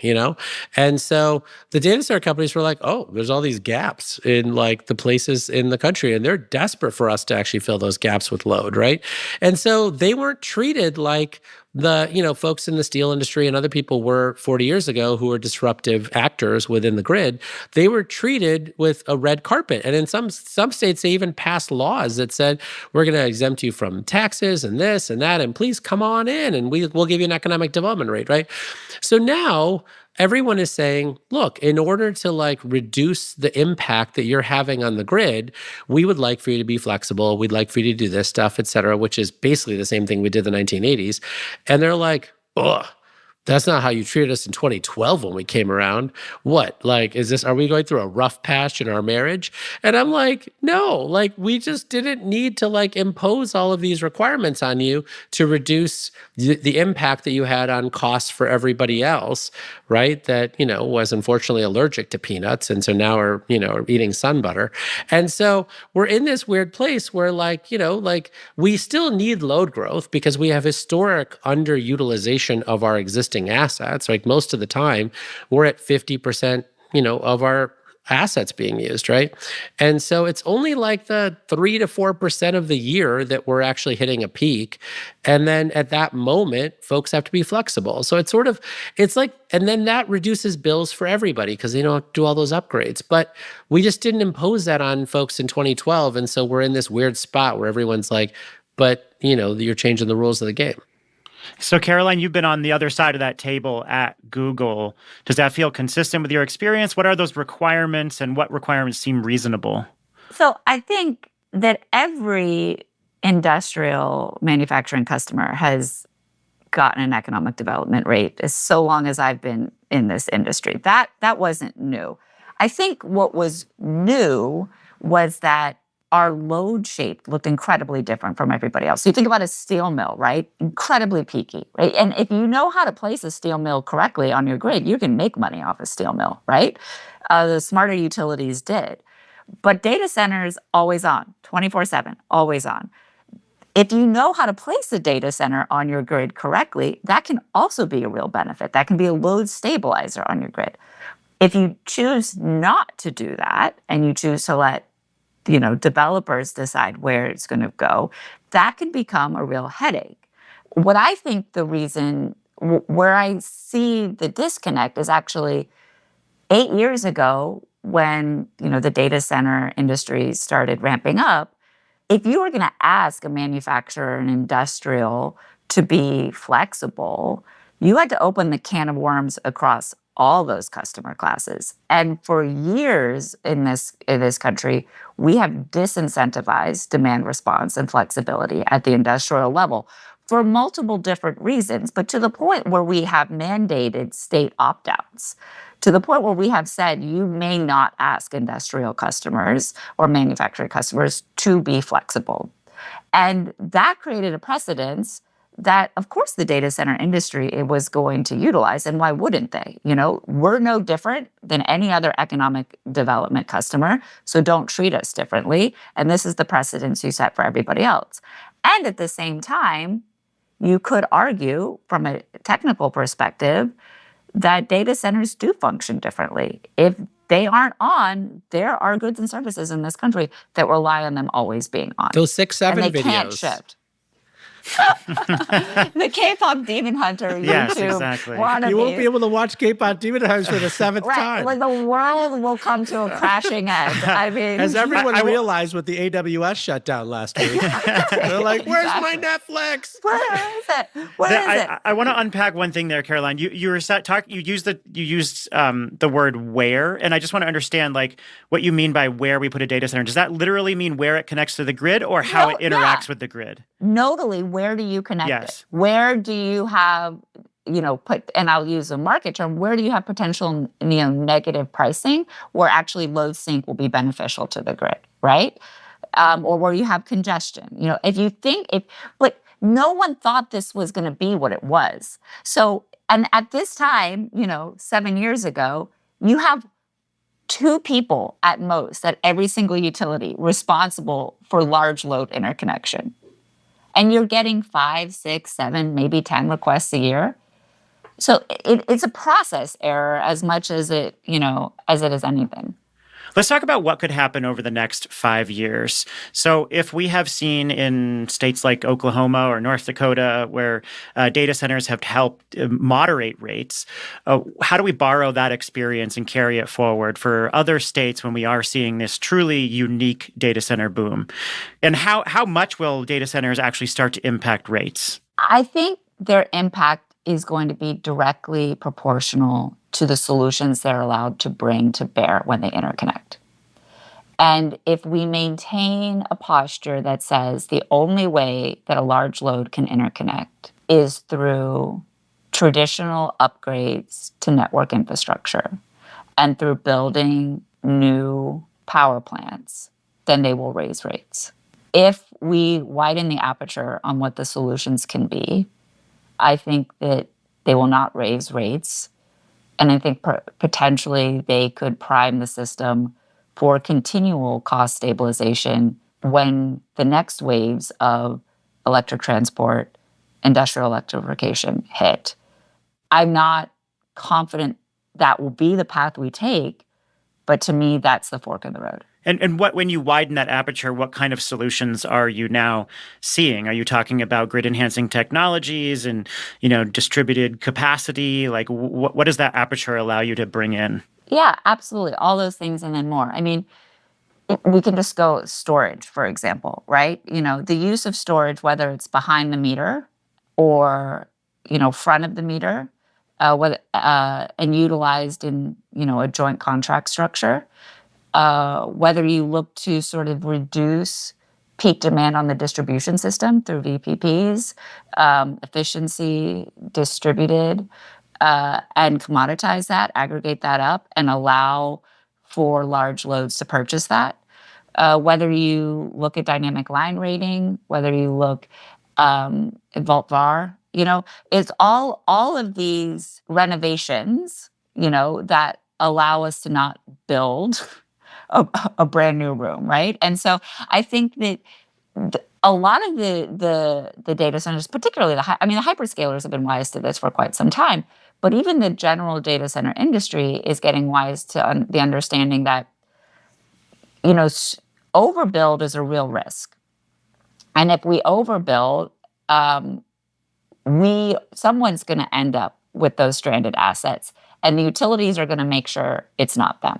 And so the data center companies were like, oh, there's all these gaps in like the places in the country. And they're desperate for us to actually fill those gaps with load, right? And so they weren't treated like the folks in the steel industry and other people were 40 years ago who were disruptive actors within the grid. They were treated with a red carpet, and in some states they even passed laws that said we're going to exempt you from taxes and this and that, and please come on in and we'll give you an economic development rate, right? So now everyone is saying, look, in order to like reduce the impact that you're having on the grid, we would like for you to be flexible. We'd like for you to do this stuff, et cetera, which is basically the same thing we did in the 1980s. And they're like, ugh, that's not how you treated us in 2012 when we came around. What? Like, are we going through a rough patch in our marriage? And I'm like, no, like we just didn't need to like impose all of these requirements on you to reduce the impact that you had on costs for everybody else, right? That, was unfortunately allergic to peanuts. And so now are eating sun butter. And so we're in this weird place where like we still need load growth because we have historic underutilization of our existing assets. Like most of the time, we're at 50%, of our assets being used, right? And so it's only like the 3 to 4% of the year that we're actually hitting a peak. And then at that moment, folks have to be flexible. So it's like, and then that reduces bills for everybody because they don't do all those upgrades. But we just didn't impose that on folks in 2012. And so we're in this weird spot where everyone's like, but, you're changing the rules of the game. So, Caroline, you've been on the other side of that table at Google. Does that feel consistent with your experience? What are those requirements and what requirements seem reasonable? So I think that every industrial manufacturing customer has gotten an economic development rate as so long as I've been in this industry. That wasn't new. I think what was new was that our load shape looked incredibly different from everybody else. So you think about a steel mill, right? Incredibly peaky, right? And if you know how to place a steel mill correctly on your grid, you can make money off a steel mill, right? The smarter utilities did. But data centers, always on, 24/7, always on. If you know how to place a data center on your grid correctly, that can also be a real benefit. That can be a load stabilizer on your grid. If you choose not to do that and you choose to let developers decide where it's going to go, that can become a real headache. What I think the reason where I see the disconnect is actually 8 years ago when, the data center industry started ramping up. If you were going to ask a manufacturer, an industrial, to be flexible, you had to open the can of worms across all those customer classes. And for years in this country, we have disincentivized demand response and flexibility at the industrial level for multiple different reasons, but to the point where we have mandated state opt-outs, to the point where we have said you may not ask industrial customers or manufacturing customers to be flexible. And that created a precedence that, of course, the data center industry was going to utilize, and why wouldn't they? We're no different than any other economic development customer, so don't treat us differently. And this is the precedence you set for everybody else. And at the same time, you could argue from a technical perspective that data centers do function differently. If they aren't on, there are goods and services in this country that rely on them always being on. Those 6-7 videos. And they can't shift. The K-pop Demon Hunter YouTube. Yes, exactly. You won't be able to watch K-pop Demon Hunters for the 7th time. Like the world will come to a crashing end. I mean, has everyone realized with the AWS shutdown last week? They're like, "Where's my Netflix? Where is it? Where is it?" I want to unpack one thing there, Caroline. You used the word where, and I just want to understand like what you mean by where we put a data center. Does that literally mean where it connects to the grid, or how it interacts with the grid? Nodally, where do you connect it? Where do you have, and I'll use a market term, where do you have potential, negative pricing where actually load sync will be beneficial to the grid, right? Or where you have congestion. If you think, no one thought this was going to be what it was. So, and at this time, 7 years ago, You have 2 people at most at every single utility responsible for large load interconnection. And you're getting 5, 6, 7, maybe 10 requests a year. So it's a process error as much as it is anything. Let's talk about what could happen over the next 5 years. So if we have seen in states like Oklahoma or North Dakota where data centers have helped moderate rates, how do we borrow that experience and carry it forward for other states when we are seeing this truly unique data center boom? And how much will data centers actually start to impact rates? I think their impact is going to be directly proportional to the solutions they're allowed to bring to bear when they interconnect. And if we maintain a posture that says the only way that a large load can interconnect is through traditional upgrades to network infrastructure and through building new power plants, then they will raise rates. If we widen the aperture on what the solutions can be, I think that they will not raise rates. And I think potentially they could prime the system for continual cost stabilization when the next waves of electric transport, industrial electrification hit. I'm not confident that will be the path we take, but to me, that's the fork in the road. And when you widen that aperture, what kind of solutions are you now seeing? Are you talking about grid enhancing technologies and, distributed capacity? Like what does that aperture allow you to bring in? Yeah, absolutely. All those things and then more. I mean, we can just go storage, for example, right? The use of storage, whether it's behind the meter or, front of the meter, and utilized in, a joint contract structure. Whether you look to sort of reduce peak demand on the distribution system through VPPs, efficiency, distributed, and commoditize that, aggregate that up, and allow for large loads to purchase that. Whether you look at dynamic line rating, whether you look at volt var, it's all of these renovations, that allow us to not build a brand new room, right? And so I think that a lot of the data centers, particularly the hyperscalers have been wise to this for quite some time, but even the general data center industry is getting wise to the understanding that, overbuild is a real risk. And if we overbuild, someone's going to end up with those stranded assets, and the utilities are going to make sure it's not them,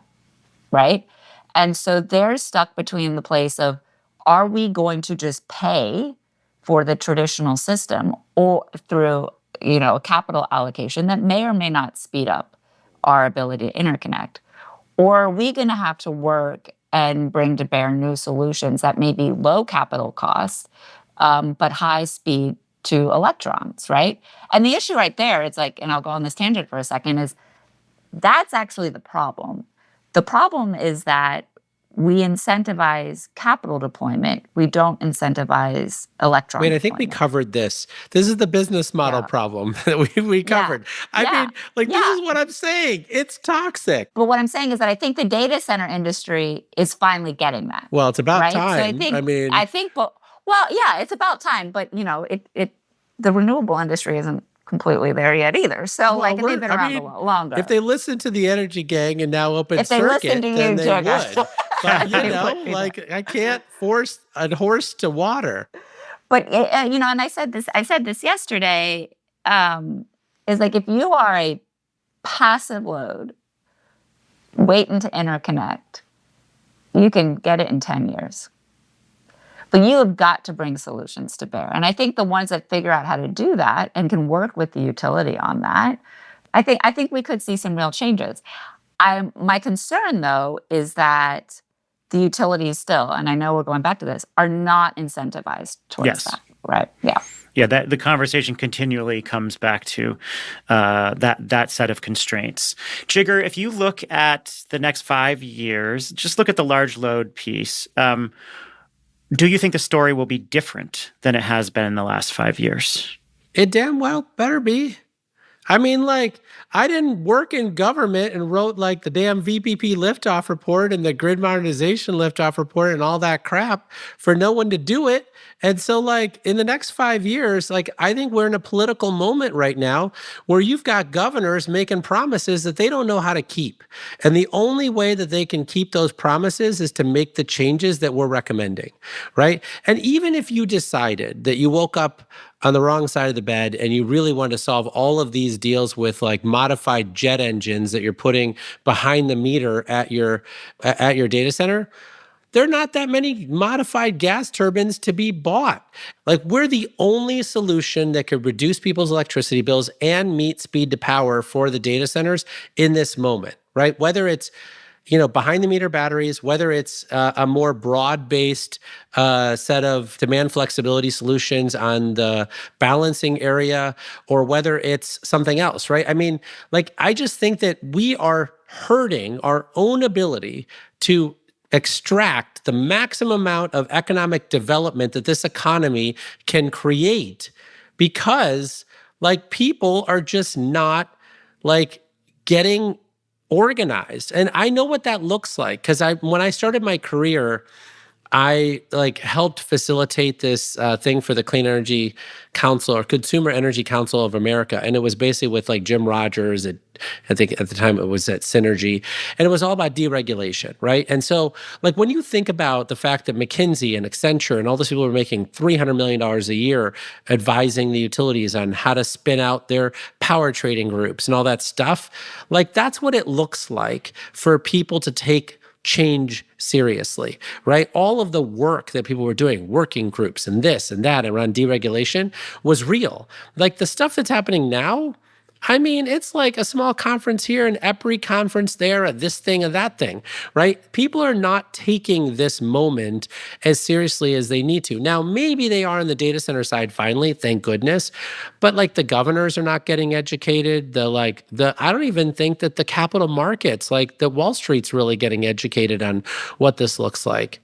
right? And so they're stuck between the place of, are we going to just pay for the traditional system or through, a capital allocation that may or may not speed up our ability to interconnect? Or are we going to have to work and bring to bear new solutions that may be low capital costs, but high speed to electrons, right? And the issue right there, it's like, and I'll go on this tangent for a second, is that's actually the problem. The problem is that we incentivize capital deployment. We don't incentivize electron Wait, I think we covered this. This is the business model problem that we covered. I mean, this is what I'm saying. It's toxic. But what I'm saying is that I think the data center industry is finally getting that. Well, it's about right? time. So it's about time. But, the renewable industry isn't completely there yet either. So they've been around a lot longer. If they listen to the Energy Gang and now Open Circuit, listen to you, then they would. But, I can't force a horse to water. But, and I said this yesterday, is like, if you are a passive load waiting to interconnect, you can get it in 10 years. But you have got to bring solutions to bear. And I think the ones that figure out how to do that and can work with the utility on that, I think we could see some real changes. My concern, though, is that the utilities still, and I know we're going back to this, are not incentivized towards that. Right? Yeah. Yeah, that the conversation continually comes back to that set of constraints. Jigger, if you look at the next 5 years, just look at the large load piece. Do you think the story will be different than it has been in the last 5 years? It damn well better be. I mean, like, I didn't work in government and wrote like the damn VPP liftoff report and the grid modernization liftoff report and all that crap for no one to do it. And so, like, in the next 5 years, like, I think we're in a political moment right now where you've got governors making promises that they don't know how to keep. And the only way that they can keep those promises is to make the changes that we're recommending, right? And even if you decided that you woke up on the wrong side of the bed and you really want to solve all of these deals with like modified jet engines that you're putting behind the meter at your data center, there are not that many modified gas turbines to be bought. Like, we're the only solution that could reduce people's electricity bills and meet speed to power for the data centers in this moment, right? Whether it's behind the meter batteries, whether it's a more broad-based set of demand flexibility solutions on the balancing area, or whether it's something else, right? I mean, like, I just think that we are hurting our own ability to extract the maximum amount of economic development that this economy can create because, like, people are just not, like, getting organized. And I know what that looks like because when I started my career, I like helped facilitate this thing for the Clean Energy Council or Consumer Energy Council of America. And it was basically with like Jim Rogers. I think at the time it was at Synergy. And it was all about deregulation, right? And so like when you think about the fact that McKinsey and Accenture and all those people are making $300 million a year advising the utilities on how to spin out their power trading groups and all that stuff, like that's what it looks like for people to take change seriously, right? All of the work that people were doing, working groups and this and that around deregulation was real. Like the stuff that's happening now, I mean, it's like a small conference here, an EPRI conference there, a this thing, a that thing, right? People are not taking this moment as seriously as they need to. Now, maybe they are on the data center side finally, thank goodness, but like the governors are not getting educated. I don't even think that the capital markets, like the Wall Street's really getting educated on what this looks like.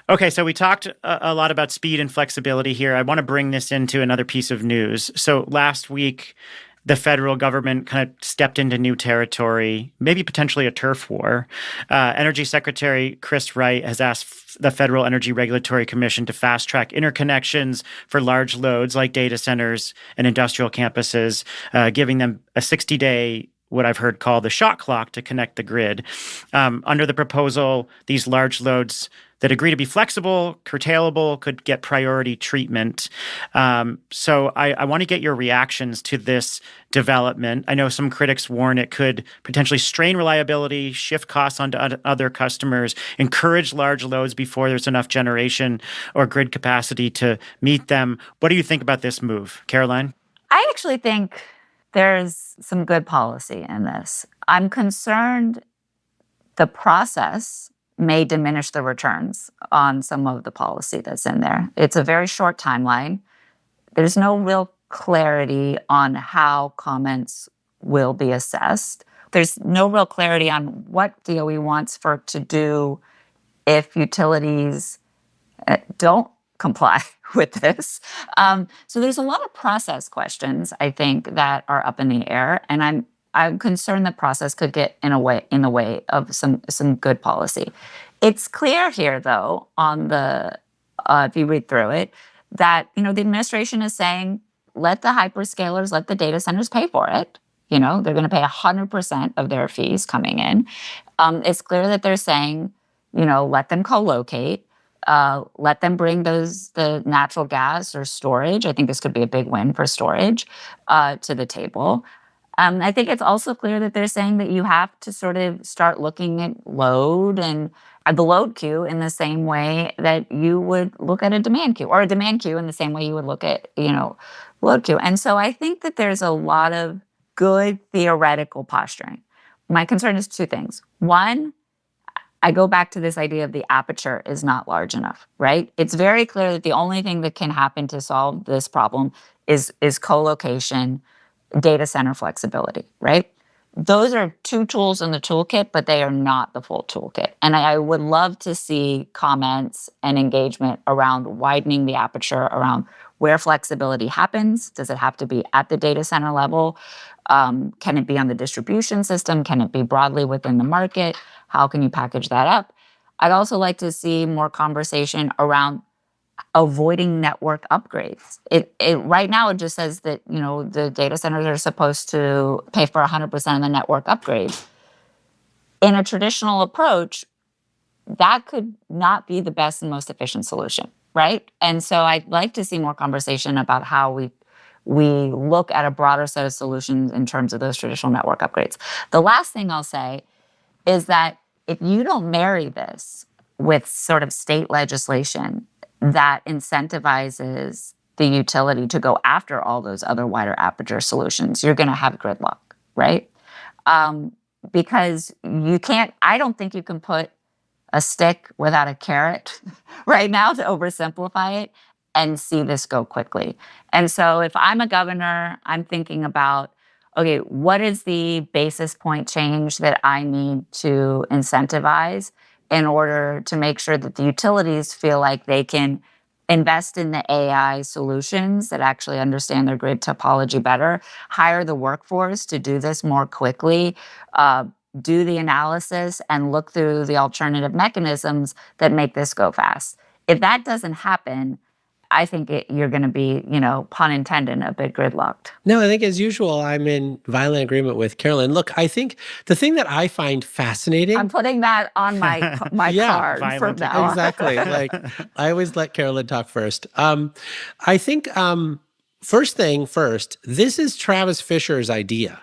Okay, so we talked a lot about speed and flexibility here. I want to bring this into another piece of news. So last week, the federal government kind of stepped into new territory, maybe potentially a turf war. Energy Secretary Chris Wright has asked the Federal Energy Regulatory Commission to fast-track interconnections for large loads like data centers and industrial campuses, giving them a 60-day what I've heard called the shot clock to connect the grid. Under the proposal, these large loads that agree to be flexible, curtailable, could get priority treatment. So I want to get your reactions to this development. I know some critics warn it could potentially strain reliability, shift costs onto other customers, encourage large loads before there's enough generation or grid capacity to meet them. What do you think about this move, Caroline? I actually think there's some good policy in this. I'm concerned the process may diminish the returns on some of the policy that's in there. It's a very short timeline. There's no real clarity on how comments will be assessed. There's no real clarity on what DOE wants for it to do if utilities don't comply with this. So there's a lot of process questions, I think, that are up in the air, and I'm concerned the process could get in the way of some good policy. It's clear here, though, on the if you read through it, that the administration is saying let the hyperscalers, let the data centers pay for it. They're going to pay 100% of their fees coming in. It's clear that they're saying let them co-locate. Let them bring the natural gas or storage. I think this could be a big win for storage to the table. I think it's also clear that they're saying that you have to sort of start looking at load and the load queue in the same way that you would look at a demand queue, or a demand queue in the same way you would look at, load queue. And so I think that there's a lot of good theoretical posturing. My concern is two things. One, I go back to this idea of the aperture is not large enough, right? It's very clear that the only thing that can happen to solve this problem is co-location, data center flexibility, right? those are two tools in the toolkit, but they are not the full toolkit. And I would love to see comments and engagement around widening the aperture around where flexibility happens. Does it have to be at the data center level? Can it be on the distribution system? Can it be broadly within the market? How can you package that up? I'd also like to see more conversation around avoiding network upgrades. It right now it just says that, you know, the data centers are supposed to pay for 100% of the network upgrades. In a traditional approach, that could not be the best and most efficient solution, right? And so I'd like to see more conversation about how we look at a broader set of solutions in terms of those traditional network upgrades. The last thing I'll say is that if you don't marry this with sort of state legislation that incentivizes the utility to go after all those other wider aperture solutions, you're going to have gridlock, right? Because you can't, I don't think you can put a stick without a carrot right now to oversimplify it and see this go quickly. And so if I'm a governor, I'm thinking about, okay, what is the basis point change that I need to incentivize in order to make sure that the utilities feel like they can invest in the AI solutions that actually understand their grid topology better, hire the workforce to do this more quickly, do the analysis, and look through the alternative mechanisms that make this go fast. If that doesn't happen, I think you're going to be, you know, pun intended, a bit gridlocked. No, I think as usual, I'm in violent agreement with Caroline. Look, I think the thing that I find fascinating. I'm putting that on my card from now on. Exactly. Like I always let Caroline talk first. I think first thing first, this is Travis Fisher's idea.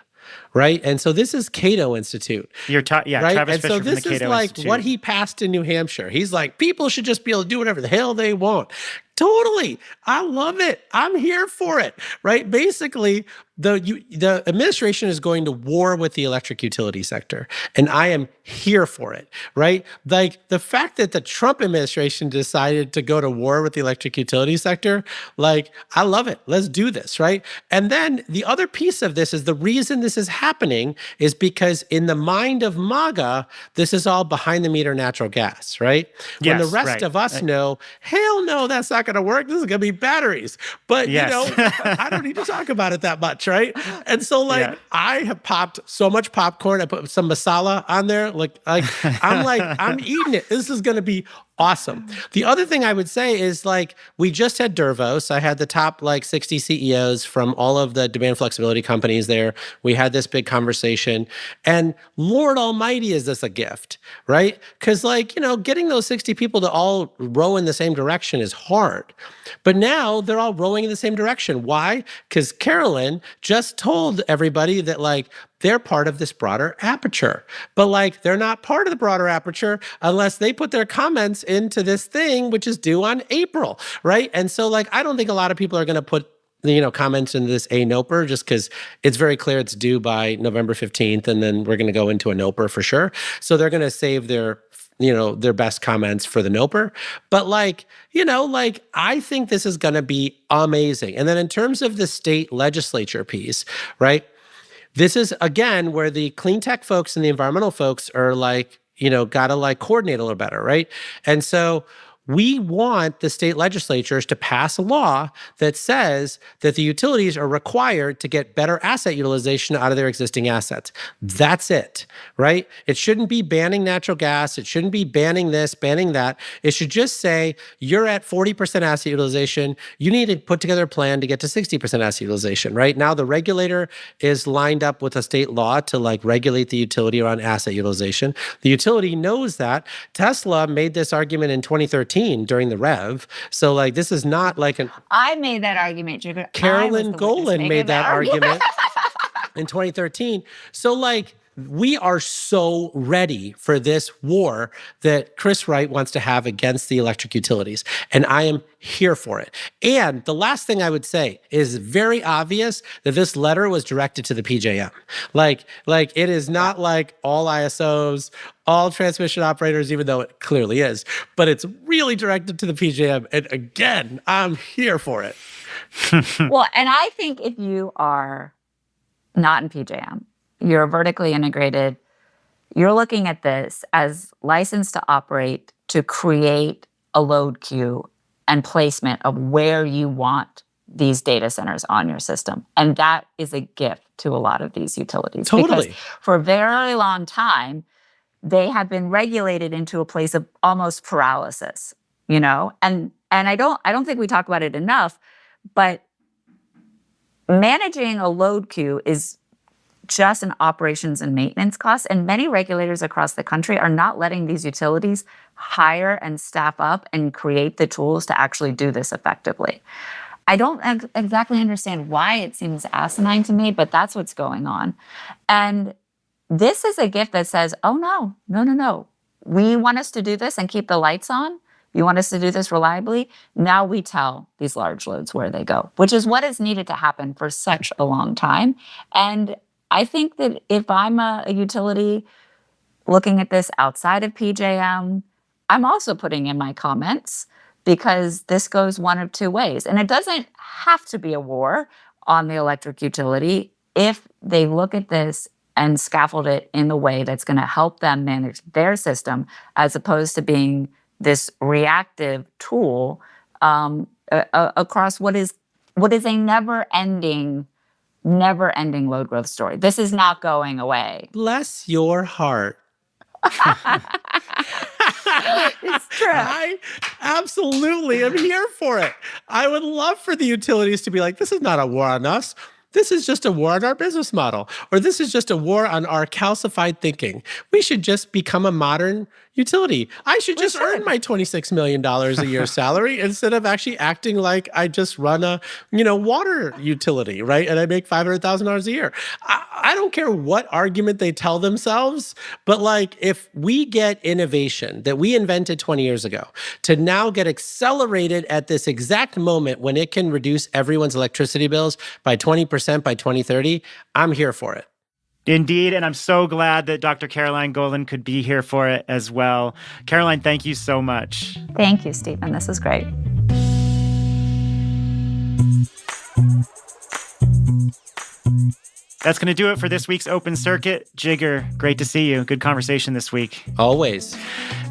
Right. And so this is Cato Institute. Right? And Travis Fisher so from the this is Cato like Institute. what he passed in New Hampshire. He's like, people should just be able to do whatever the hell they want. Totally. I love it. I'm here for it. Right. Basically, the administration is going to war with the electric utility sector, and I am here for it. Right. Like the fact that the Trump administration decided to go to war with the electric utility sector, like, I love it. Let's do this. Right. And then the other piece of this is the reason this is happening is because in the mind of MAGA, this is all behind the meter natural gas. Right. When the rest of us know, hell no, that's not going to work. This is going to be batteries. But, you know, I don't need to talk about it that much, right? And so, like, I have popped so much popcorn. I put some masala on there. I'm eating it. This is going to be awesome. The other thing I would say is, like, we just had Dervos. I had the top, 60 CEOs from all of the demand flexibility companies there. We had this big conversation. And Lord Almighty, is this a gift, right? Because, getting those 60 people to all row in the same direction is hard. But now they're all rowing in the same direction. Why? Because Caroline just told everybody that, they're part of this broader aperture. But they're not part of the broader aperture unless they put their comments into this thing, which is due on April, right? And so I don't think a lot of people are going to put comments into this NOPR just because it's very clear it's due by November 15th, and then we're going to go into a NOPR for sure. So they're going to save their best comments for the NOPR. But I think this is going to be amazing. And then in terms of the state legislature piece, right? This is, again, where the clean tech folks and the environmental folks are got to coordinate a little better, right? And so we want the state legislatures to pass a law that says that the utilities are required to get better asset utilization out of their existing assets. That's it, right? It shouldn't be banning natural gas. It shouldn't be banning this, banning that. It should just say, you're at 40% asset utilization. You need to put together a plan to get to 60% asset utilization, right? Now the regulator is lined up with a state law to regulate the utility around asset utilization. The utility knows that. Tesla made this argument in 2013 during the rev. So this is not I made that argument, Jigger. Caroline Golin made that argument in 2013. So we are so ready for this war that Chris Wright wants to have against the electric utilities. And I am here for it. And the last thing I would say is very obvious that this letter was directed to the PJM. It is not all ISOs, all transmission operators, even though it clearly is, but it's really directed to the PJM. And again, I'm here for it. Well, and I think if you are not in PJM, you're vertically integrated, you're looking at this as license to operate to create a load queue and placement of where you want these data centers on your system. And that is a gift to a lot of these utilities. Totally. Because for a very long time, they have been regulated into a place of almost paralysis, you know? And I don't think we talk about it enough, but managing a load queue is just an operations and maintenance cost. And many regulators across the country are not letting these utilities hire and staff up and create the tools to actually do this effectively. I don't exactly understand why it seems asinine to me, but that's what's going on. And this is a gift that says, oh, no. We want us to do this and keep the lights on. You want us to do this reliably? Now we tell these large loads where they go, which is what is needed to happen for such a long time. And I think that if I'm a utility looking at this outside of PJM, I'm also putting in my comments because this goes one of two ways. And it doesn't have to be a war on the electric utility if they look at this and scaffold it in a way that's going to help them manage their system as opposed to being this reactive tool across what is a never-ending load growth story. This is not going away. Bless your heart. It's true. I absolutely am here for it. I would love for the utilities to be like, this is not a war on us. This is just a war on our business model, or this is just a war on our calcified thinking. We should just become a modern utility. I should just earn my $26 million a year salary instead of actually acting like I just run a, water utility, right? And I make $500,000 a year. I don't care what argument they tell themselves, but like if we get innovation that we invented 20 years ago to now get accelerated at this exact moment when it can reduce everyone's electricity bills by 20% by 2030, I'm here for it. Indeed, and I'm so glad that Dr. Caroline Golin could be here for it as well. Caroline, thank you so much. Thank you, Stephen. This is great. That's going to do it for this week's Open Circuit. Jigger, great to see you. Good conversation this week. Always.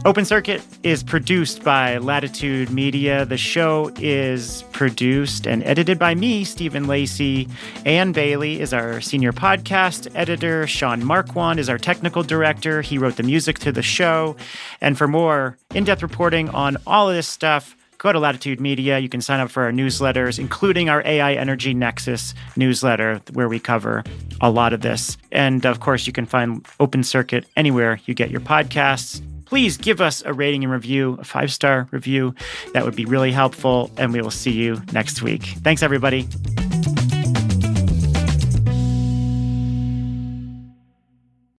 Open Circuit is produced by Latitude Media. The show is produced and edited by me, Stephen Lacey. Ann Bailey is our senior podcast editor. Sean Marquand is our technical director. He wrote the music to the show. And for more in-depth reporting on all of this stuff, go to Latitude Media. You can sign up for our newsletters, including our AI Energy Nexus newsletter, where we cover a lot of this. And of course, you can find Open Circuit anywhere you get your podcasts. Please give us a rating and review, a 5-star review. That would be really helpful. And we will see you next week. Thanks, everybody.